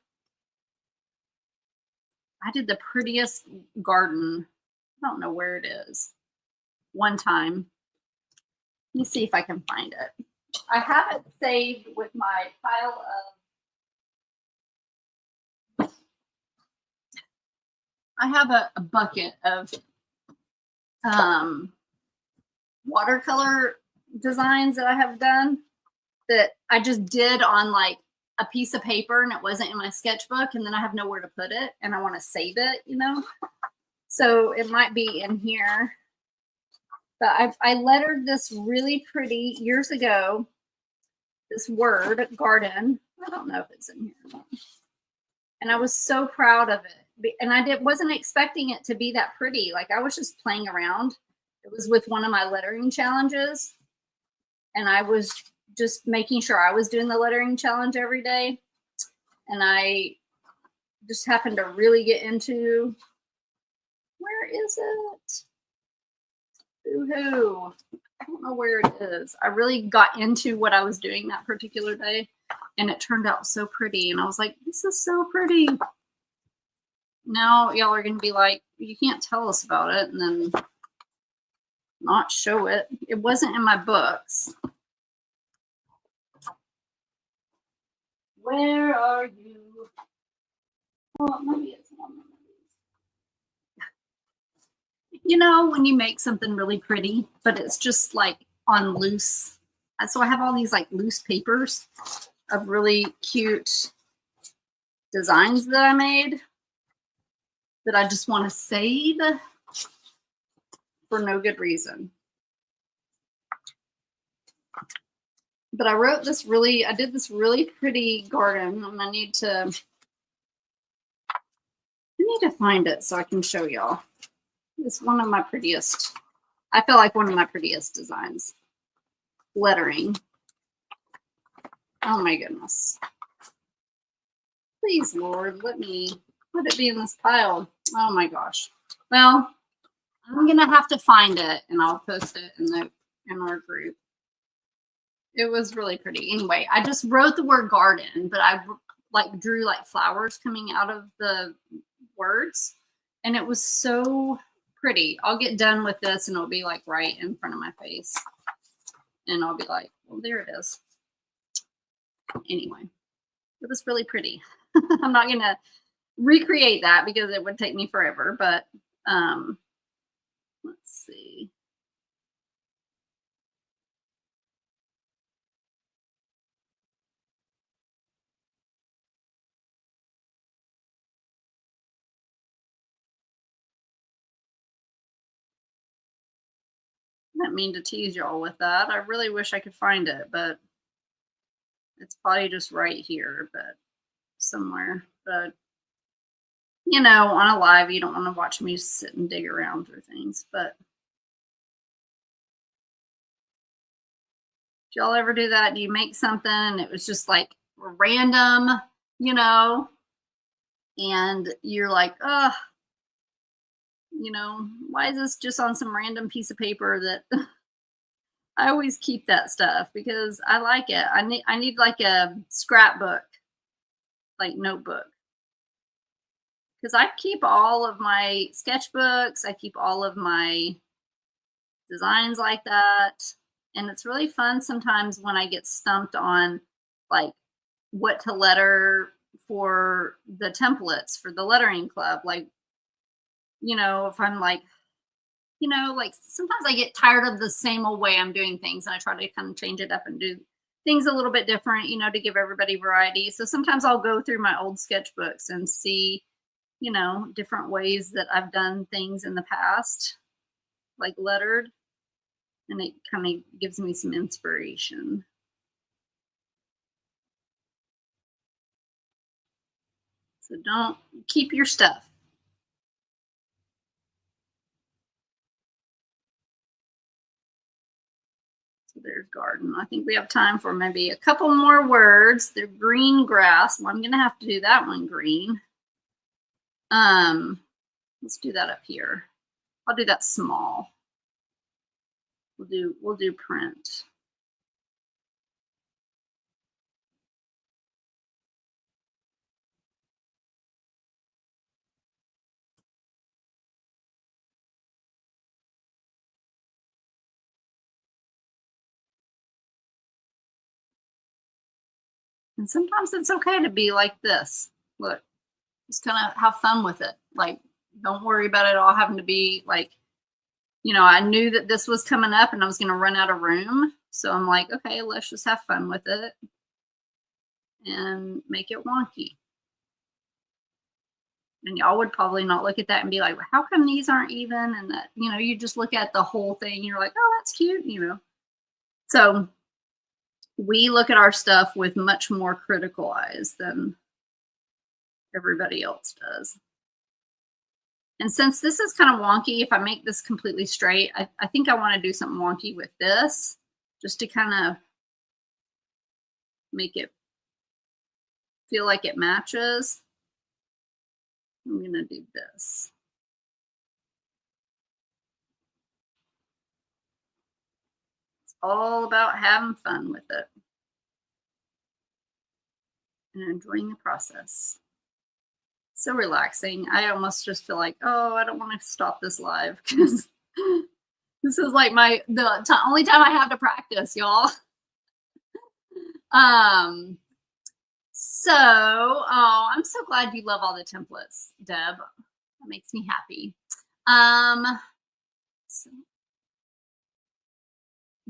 [SPEAKER 1] I did the prettiest garden. I don't know where it is. One time. Let me see if I can find it. I have it saved with my pile of. I have a bucket of watercolor designs that I have done that I just did on like a piece of paper, and it wasn't in my sketchbook, and then I have nowhere to put it, and I want to save it, So it might be in here. But I lettered this really pretty years ago, this word, garden. I don't know if it's in here. And I was so proud of it. And I wasn't expecting it to be that pretty. Like I was just playing around. It was with one of my lettering challenges. And I was just making sure I was doing the lettering challenge every day. And I just happened to really get into, where is it? Boo-hoo. I don't know where it is. I really got into what I was doing that particular day, and it turned out so pretty. And I was like, this is so pretty. Now y'all are going to be like, you can't tell us about it and then not show it. It wasn't in my books. Where are you? Oh, maybe it's one of these. When you make something really pretty, but it's just like on loose. So I have all these like loose papers of really cute designs that I made that I just want to save for no good reason. But I did this really pretty garden, and I need to find it so I can show y'all. It's one of my prettiest I feel like one of my prettiest designs. Lettering. Oh my goodness. Please, Lord, let it be in this pile. Oh my gosh. Well, I'm gonna have to find it and I'll post it in our group. It was really pretty. Anyway, I just wrote the word garden, but I like drew like flowers coming out of the words, and it was so pretty. I'll get done with this and it'll be like right in front of my face. And I'll be like, well, there it is. Anyway, it was really pretty. I'm not going to recreate that because it would take me forever, but let's see. I didn't mean to tease y'all with that. I really wish I could find it, but it's probably just right here, but somewhere. But you know, on a live, you don't want to watch me sit and dig around through things. But do y'all ever do that? Do you make something and it was just like random, you know, and you're like, oh, you know, why is this just on some random piece of paper that I always keep that stuff because I like it. I need like a scrapbook, like notebook. Because I keep all of my sketchbooks, I keep all of my designs like that. And it's really fun sometimes when I get stumped on like what to letter for the templates for the lettering club. Like, you know, if I'm like, you know, like sometimes I get tired of the same old way I'm doing things and I try to kind of change it up and do things a little bit different, you know, to give everybody variety. So sometimes I'll go through my old sketchbooks and see, you know, different ways that I've done things in the past, like lettered, and it kind of gives me some inspiration. So don't keep your stuff. So there's garden. I think we have time for maybe a couple more words. The green grass. Well, I'm gonna have to do that one green. Let's do that up here. I'll do that small. We'll do print. And sometimes it's okay to be like this. Look, just kind of have fun with it. Like, don't worry about it all having to be like, you know, I knew that this was coming up and I was going to run out of room. So I'm like, okay, let's just have fun with it and make it wonky. And y'all would probably not look at that and be like, well, how come these aren't even? And that, you know, you just look at the whole thing. You're like, oh, that's cute, you know. So we look at our stuff with much more critical eyes than everybody else does. And since this is kind of wonky, if I make this completely straight, I think I want to do something wonky with this just to kind of make it feel like it matches. I'm going to do this. It's all about having fun with it and enjoying the process. So relaxing. I almost just feel like, oh, I don't want to stop this live because this is like the only time I have to practice, y'all. So, oh, I'm so glad you love all the templates, Deb. That makes me happy. So,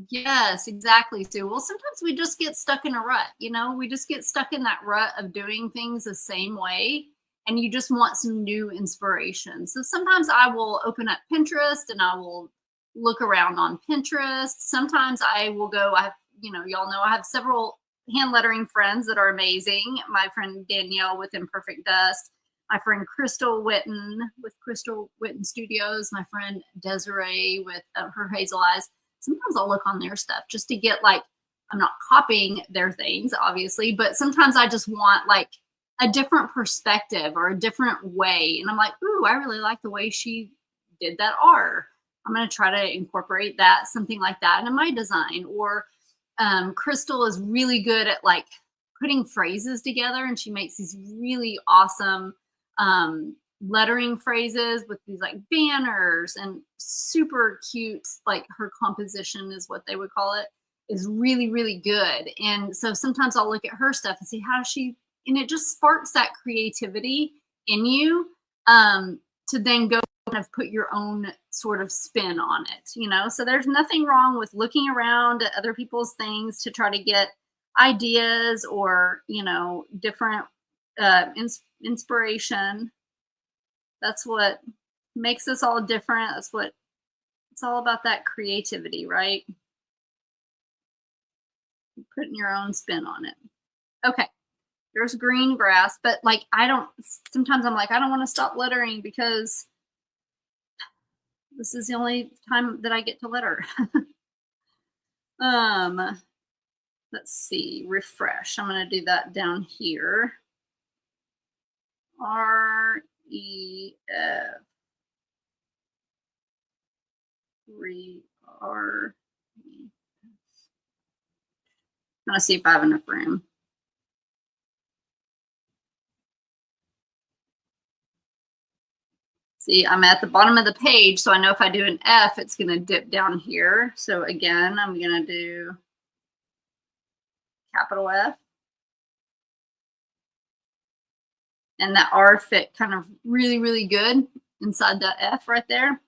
[SPEAKER 1] yes, exactly, Sue. Well, sometimes we just get stuck in a rut, you know, we just get stuck in that rut of doing things the same way. And you just want some new inspiration. So sometimes I will open up Pinterest and I will look around on Pinterest. Sometimes I will go, you know, y'all know I have several hand lettering friends that are amazing. My friend Danielle with Imperfect Dust. my friend Crystal Witten with Crystal Witten Studios, my friend Desiree with her Hazel Eyes. Sometimes I'll look on their stuff just to get like, I'm not copying their things, obviously, but sometimes I just want like a different perspective or a different way. And I'm like, ooh, I really like the way she did that R. I'm going to try to incorporate that, something like that in my design. Or Crystal is really good at like putting phrases together, and she makes these really awesome lettering phrases with these like banners and super cute, like her composition is what they would call it, is really, really good. And so sometimes I'll look at her stuff and see how she, and it just sparks that creativity in you to then go kind of put your own sort of spin on it, you know? So there's nothing wrong with looking around at other people's things to try to get ideas or, you know, different inspiration. That's what makes us all different. That's what it's all about, that creativity, right? Putting your own spin on it. Okay. There's green grass, but like, sometimes I'm like, I don't want to stop lettering because this is the only time that I get to letter. Let's see, refresh. I'm going to do that down here. REF. I'm going to see if I have enough room. See, I'm at the bottom of the page, so I know if I do an F, it's going to dip down here. So again, I'm going to do capital F. And that R fit kind of really, really good inside that F right there.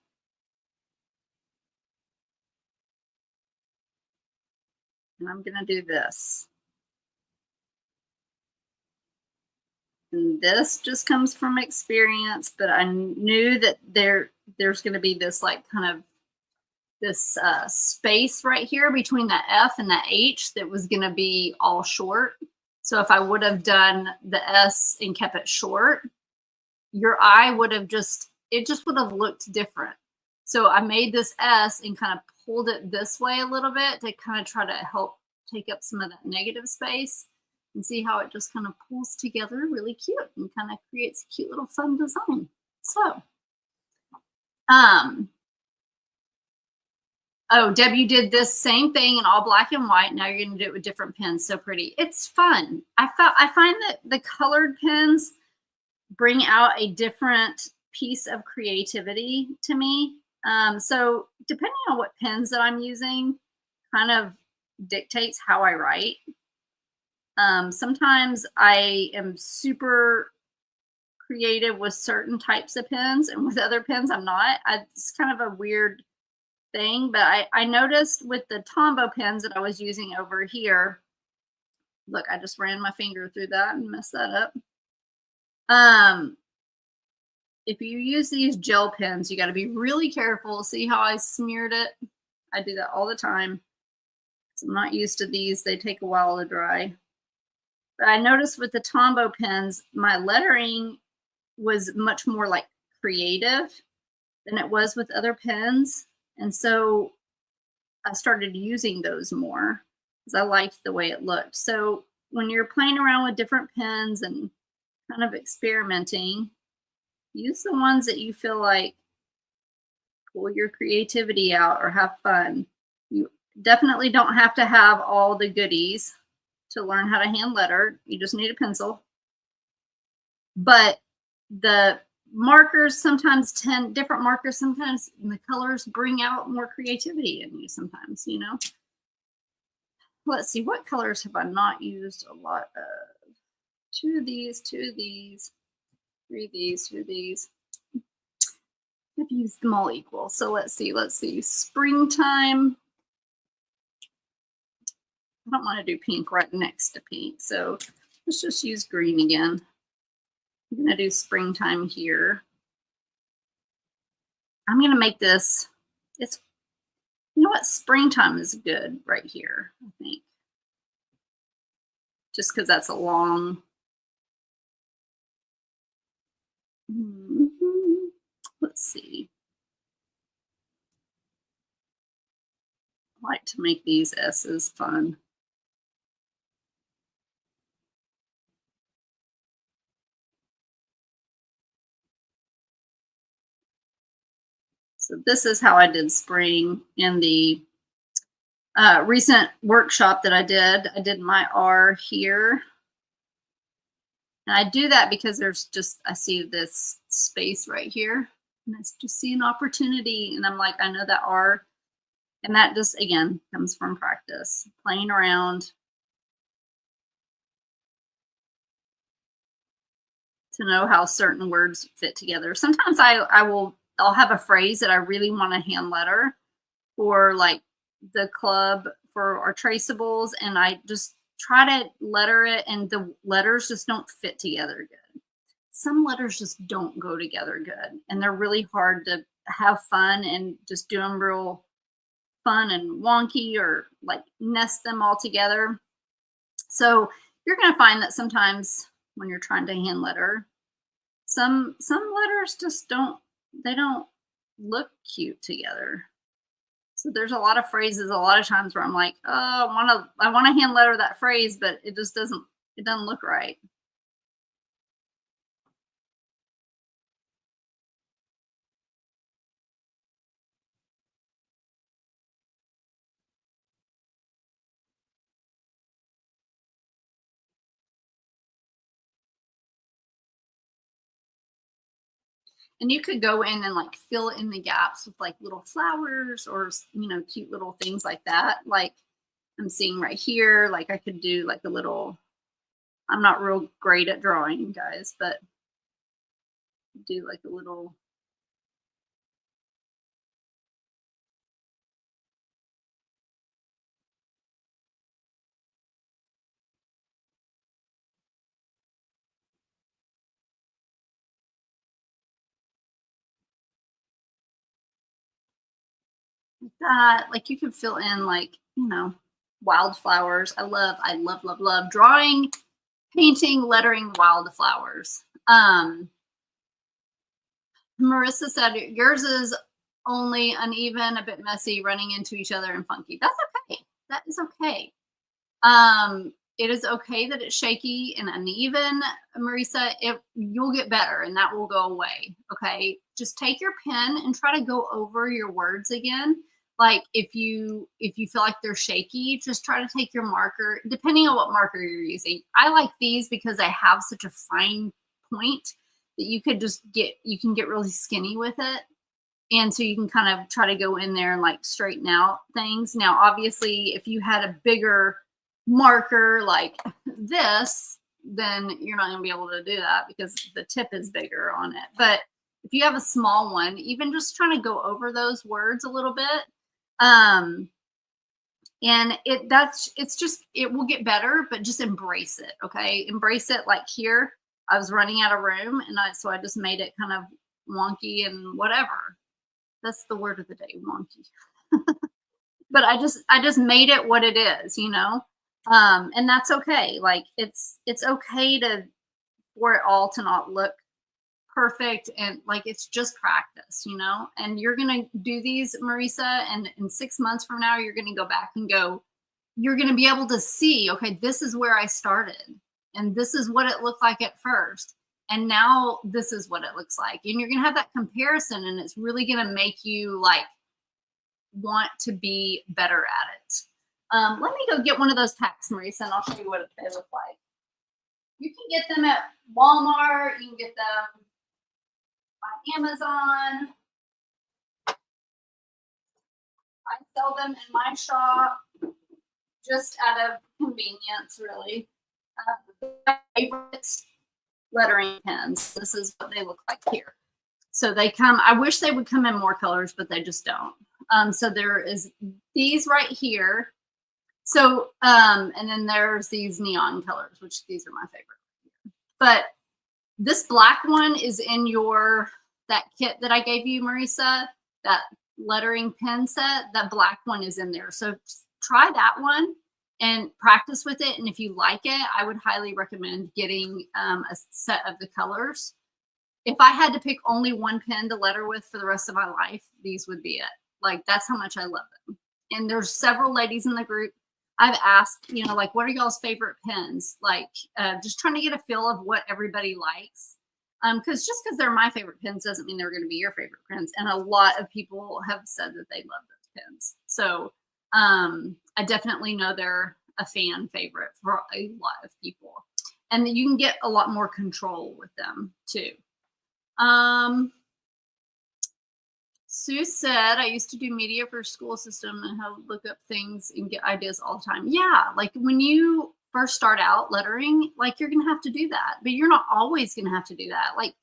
[SPEAKER 1] And I'm going to do this. And this just comes from experience, but I knew that there's going to be this like kind of this space right here between that F and that H that was going to be all short. So if I would have done the S and kept it short, your eye would have it just would have looked different. So I made this S and kind of pulled it this way a little bit to kind of try to help take up some of that negative space, and see how it just kind of pulls together really cute and kind of creates a cute little fun design. So, oh, Deb, you did this same thing in all black and white. Now you're going to do it with different pens. So pretty. It's fun. I find that the colored pens bring out a different piece of creativity to me. So depending on what pens that I'm using kind of dictates how I write. Sometimes I am super creative with certain types of pens, and with other pens I'm not. It's kind of a weird thing, but I noticed with the Tombow pens that I was using over here, look, I just ran my finger through that and messed that up. If you use these gel pens, you got to be really careful. See how I smeared it? I do that all the time. So I'm not used to these. They take a while to dry. But I noticed with the Tombow pens, my lettering was much more like creative than it was with other pens. And so I started using those more because I liked the way it looked. So when you're playing around with different pens and kind of experimenting, use the ones that you feel like pull your creativity out or have fun. You definitely don't have to have all the goodies to learn how to hand letter. You just need a pencil. But the markers sometimes different markers sometimes, and the colors bring out more creativity in you sometimes, you know. Let's see, what colors have I not used a lot of? 2 of these, 2 of these, 3 of these, 2 of these. I've used them all equal. So let's see, springtime. I don't want to do pink right next to pink, so let's just use green again. I'm going to do springtime here. I'm going to make this, you know what, springtime is good right here, I think. Just because that's a long, Mhm. Let's see. I like to make these S's fun. So this is how I did spring in the recent workshop that I did. I did my R here. And I do that because there's just, I see this space right here. And I just see an opportunity. And I'm like, I know that R. And that just, again, comes from practice, playing around to know how certain words fit together. Sometimes I'll have a phrase that I really want to hand letter for like the club for our traceables, and I just try to letter it, and the letters just don't fit together good. Some letters just don't go together good, and they're really hard to have fun and just do them real fun and wonky or like nest them all together. So you're going to find that sometimes when you're trying to hand letter, some letters just don't look cute together. So there's a lot of phrases a lot of times where I'm like, oh, I want to hand letter that phrase, but it doesn't look right. And you could go in and like fill in the gaps with like little flowers or cute little things like that. Like I'm seeing right here, like I could do like a little. I'm not real great at drawing, guys, but do like a little. Like that. Like you could fill in like, wildflowers. I love drawing, painting, lettering wildflowers. Marissa said yours is only uneven, a bit messy, running into each other and funky. That's okay. That is okay. It is okay that it's shaky and uneven, Marisa. You'll get better and that will go away. Okay. Just take your pen and try to go over your words again. Like if you feel like they're shaky, just try to take your marker, depending on what marker you're using. I like these because I have such a fine point that you can get really skinny with it. And so you can kind of try to go in there and like straighten out things. Now, obviously, if you had a bigger marker like this, then you're not going to be able to do that because the tip is bigger on it. But if you have a small one, even just trying to go over those words a little bit, and it will get better, but just embrace it. Okay, embrace it. Like here, I was running out of room, and so I just made it kind of wonky and whatever. That's the word of the day, wonky. But I just made it what it is. And that's okay. Like it's okay for it all to not look perfect, and like it's just practice. And you're gonna do these, Marisa, and in 6 months from now, you're gonna go back and you're gonna be able to see, okay, this is where I started, and this is what it looked like at first. And now this is what it looks like. And you're gonna have that comparison, and it's really gonna make you like want to be better at it. Let me go get one of those packs, Marisa, and I'll show you what they look like. You can get them at Walmart. You can get them on Amazon. I sell them in my shop just out of convenience, really. Favorite lettering pens. This is what they look like here. So they come, I wish they would come in more colors, but they just don't. So there is these right here. So, and then there's these neon colors, which these are my favorite. But this black one is in that kit that I gave you, Marisa, that lettering pen set. That black one is in there. So try that one and practice with it. And if you like it, I would highly recommend getting a set of the colors. if I had to pick only one pen to letter with for the rest of my life, these would be it. Like, that's how much I love them. And there's several ladies in the group. I've asked, like, what are y'all's favorite pens? Like, just trying to get a feel of what everybody likes. Because just because they're my favorite pens doesn't mean they're going to be your favorite pens. And a lot of people have said that they love those pens. So I definitely know they're a fan favorite for a lot of people. And you can get a lot more control with them too. Sue said, I used to do media for school system and have to look up things and get ideas all the time. Yeah, like when you first start out lettering, like you're going to have to do that, but you're not always going to have to do that. Like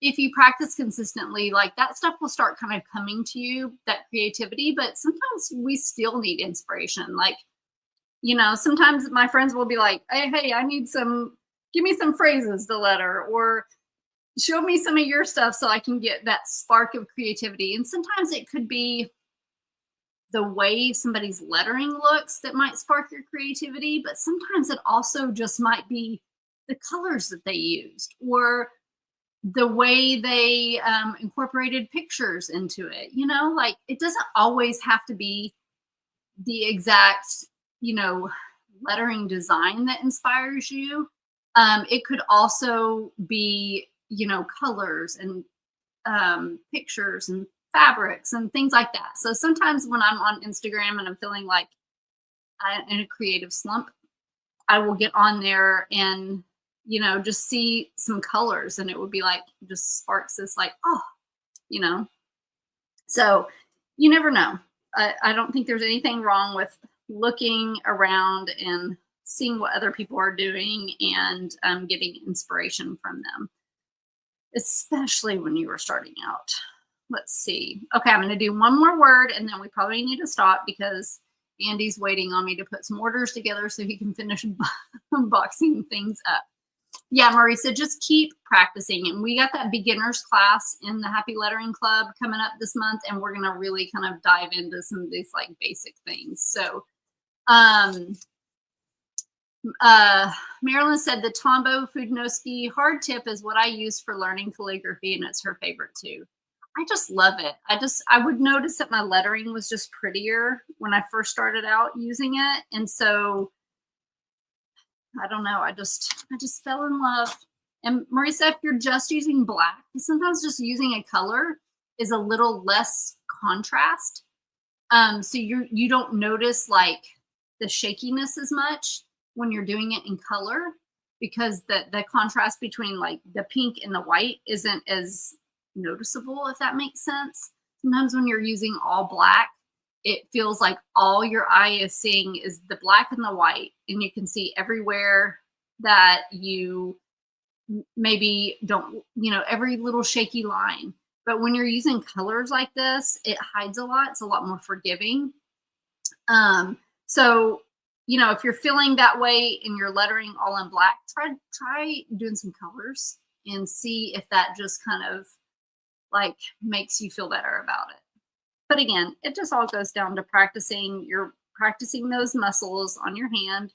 [SPEAKER 1] if you practice consistently, like that stuff will start kind of coming to you, that creativity, but sometimes we still need inspiration. Like, sometimes my friends will be like, hey, I need give me some phrases to letter, or show me some of your stuff so I can get that spark of creativity. And sometimes it could be the way somebody's lettering looks that might spark your creativity, but sometimes it also just might be the colors that they used or the way they incorporated pictures into it. Like it doesn't always have to be the exact, lettering design that inspires you. It could also be colors and pictures and fabrics and things like that. So sometimes when I'm on Instagram and I'm feeling like I'm in a creative slump, I will get on there and, just see some colors and it would be like, just sparks this like, so you never know. I don't think there's anything wrong with looking around and seeing what other people are doing and getting inspiration from them, especially when you were starting out. Let's see. Okay, I'm going to do one more word and then we probably need to stop because Andy's waiting on me to put some orders together so he can finish unboxing things up. Yeah, Marisa, just keep practicing. And we got that beginners class in the Happy Lettering Club coming up this month, and we're going to really kind of dive into some of these like basic things. So Marilyn said the Tombow Fudnowski hard tip is what I use for learning calligraphy, and it's her favorite too. I just love it. I would notice that my lettering was just prettier when I first started out using it. And so I don't know. I just fell in love. And Marisa, if you're just using black, sometimes just using a color is a little less contrast. So you don't notice like the shakiness as much when you're doing it in color, because the contrast between like the pink and the white isn't as noticeable, if that makes sense. Sometimes when you're using all black, it feels like all your eye is seeing is the black and the white, and you can see everywhere that you maybe don't, every little shaky line. But when you're using colors like this, it hides a lot. It's a lot more forgiving. So, if you're feeling that way and you're lettering all in black, try doing some colors and see if that just kind of like makes you feel better about it. But again, it just all goes down to practicing. You're practicing those muscles on your hand.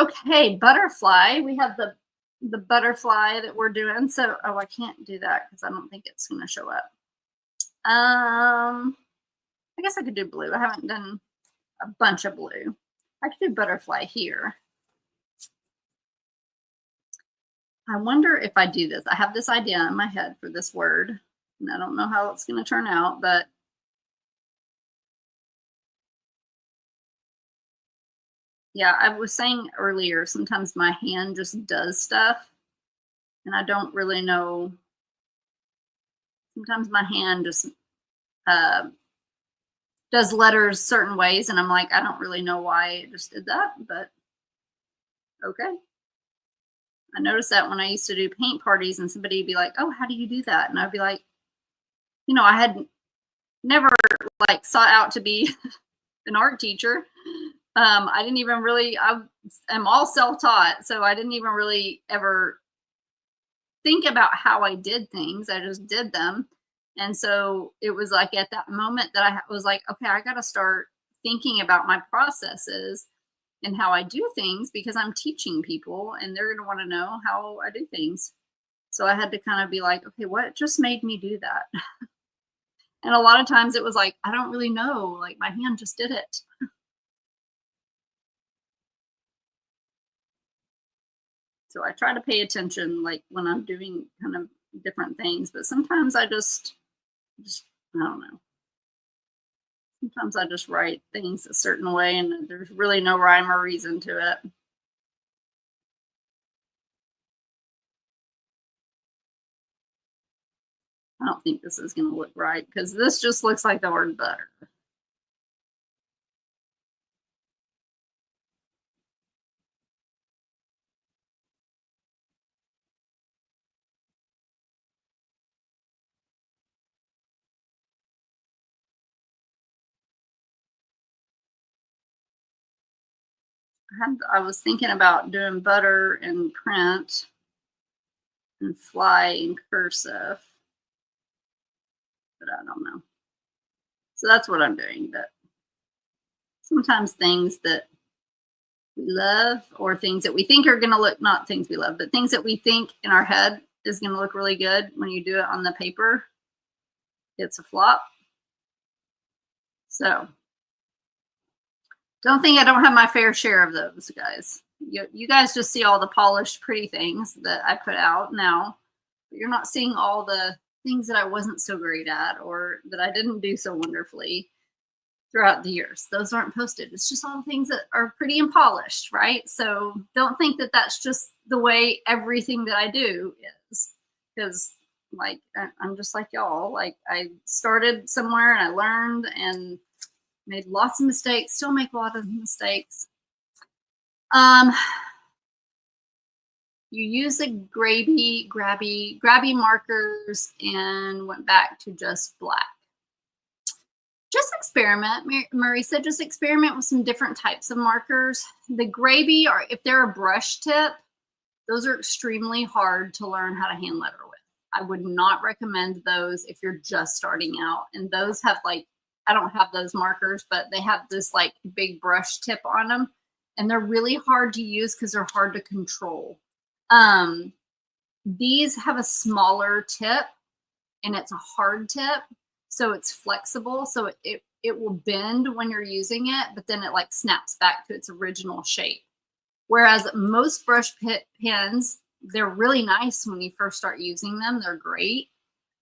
[SPEAKER 1] Okay, butterfly. We have the butterfly that we're doing. So, I can't do that because I don't think it's going to show up. I guess I could do blue. I haven't done a bunch of blue. I could do butterfly here. I wonder if I do this. I have this idea in my head for this word, and I don't know how it's going to turn out, but yeah, I was saying earlier, sometimes my hand just does stuff, and I don't really know. Sometimes my hand just does letters certain ways, and I'm like, I don't really know why it just did that, but okay. I noticed that when I used to do paint parties and somebody would be like, oh, how do you do that? And I'd be like, I had never like sought out to be an art teacher. I didn't even really, I'm all self-taught. So I didn't even really ever think about how I did things. I just did them. And so it was like at that moment that I was like, okay, I got to start thinking about my processes and how I do things, because I'm teaching people and they're going to want to know how I do things. So I had to kind of be like, okay, what just made me do that? And a lot of times it was like, I don't really know. Like my hand just did it. So I try to pay attention like when I'm doing kind of different things, but sometimes just I don't know. Sometimes I just write things a certain way and there's really no rhyme or reason to it. I don't think this is going to look right because this just looks like the word butter. I was thinking about doing butter in print and fly in cursive, but I don't know. So that's what I'm doing. But sometimes things that we love or things that we think are going to look, not things we love, but things that we think in our head is going to look really good when you do it on the paper, it's a flop. So don't think I don't have my fair share of those, guys. You guys just see all the polished, pretty things that I put out now, but you're not seeing all the things that I wasn't so great at or that I didn't do so wonderfully throughout the years. Those aren't posted. It's just all the things that are pretty and polished, right? So don't think that that's just the way everything that I do is, because like I'm just like y'all. Like I started somewhere and I learned and made lots of mistakes. Still make a lot of mistakes. You use the grabby markers and went back to just black. Just experiment. Marie said just experiment with some different types of markers. The Graby, or if they're a brush tip, those are extremely hard to learn how to hand letter with. I would not recommend those if you're just starting out. And those have like, I don't have those markers, but they have this like big brush tip on them. And they're really hard to use because they're hard to control. These have a smaller tip and it's a hard tip. So it's flexible. So it will bend when you're using it, but then it like snaps back to its original shape. Whereas most brush pens, they're really nice when you first start using them. They're great.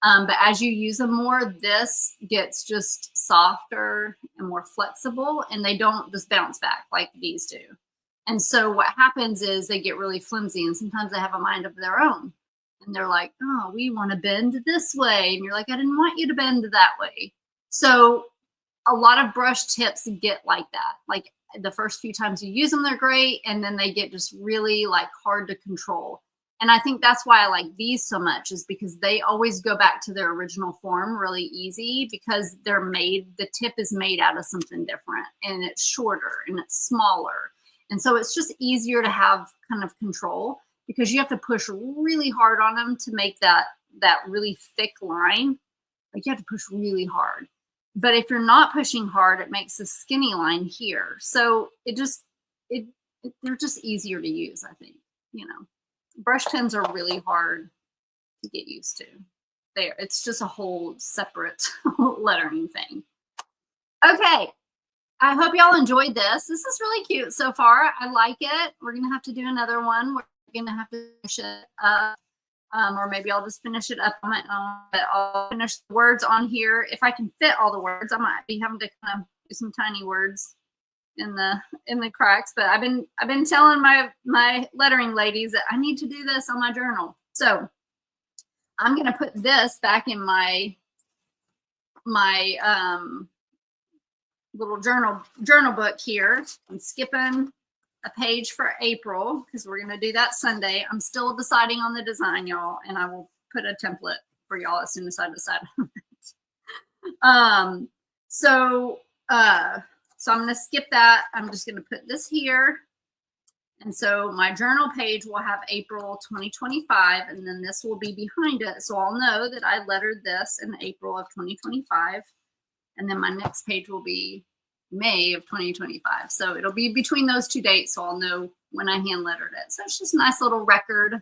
[SPEAKER 1] But as you use them more, this gets just softer and more flexible, and they don't just bounce back like these do. And so what happens is they get really flimsy, and sometimes they have a mind of their own. And they're like, oh, we want to bend this way. And you're like, I didn't want you to bend that way. So a lot of brush tips get like that. Like the first few times you use them, they're great. And then they get just really like hard to control. And I think that's why I like these so much, is because they always go back to their original form really easy, because they're made, the tip is made out of something different and it's shorter and it's smaller. And so it's just easier to have kind of control, because you have to push really hard on them to make that really thick line. Like you have to push really hard. But if you're not pushing hard, it makes a skinny line here. So they're just easier to use, I think. You know, brush pens are really hard to get used to. It's just a whole separate lettering thing. Okay. I hope y'all enjoyed this. This is really cute so far. I like it. We're going to have to do another one. We're going to have to finish it up. Or maybe I'll just finish it up on my own. But I'll finish the words on here. If I can fit all the words, I might be having to kind of do some tiny words in the cracks. But I've been telling my lettering ladies that I need to do this on my journal. So I'm going to put this back in my little journal book here. I'm skipping a page for April because we're going to do that Sunday. I'm still deciding on the design, y'all, and I will put a template for y'all as soon as I decide on it. So I'm going to skip that. I'm just going to put this here. And so my journal page will have April 2025, and then this will be behind it. So I'll know that I lettered this in April of 2025. And then my next page will be May of 2025. So it'll be between those two dates, so I'll know when I hand lettered it. So it's just a nice little record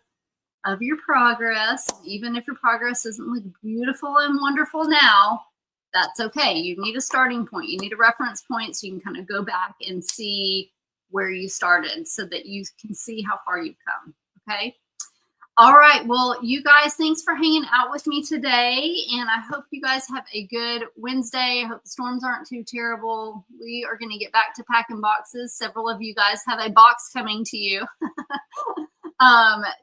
[SPEAKER 1] of your progress. Even if your progress doesn't look beautiful and wonderful now, that's okay. You need a starting point. You need a reference point so you can kind of go back and see where you started so that you can see how far you've come. Okay. All right. Well, you guys, thanks for hanging out with me today. And I hope you guys have a good Wednesday. I hope the storms aren't too terrible. We are going to get back to packing boxes. Several of you guys have a box coming to you.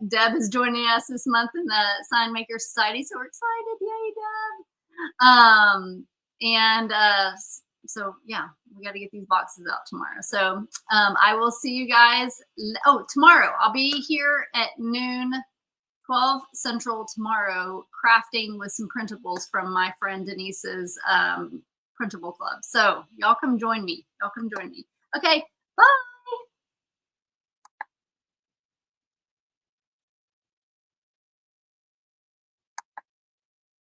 [SPEAKER 1] Deb is joining us this month in the Sign Maker Society. So we're excited. Yay, Deb. So yeah, we got to get these boxes out tomorrow. So I will see you guys. Oh, tomorrow I'll be here at noon, 12 Central tomorrow, crafting with some printables from my friend Denise's printable club. So y'all come join me. Okay, bye.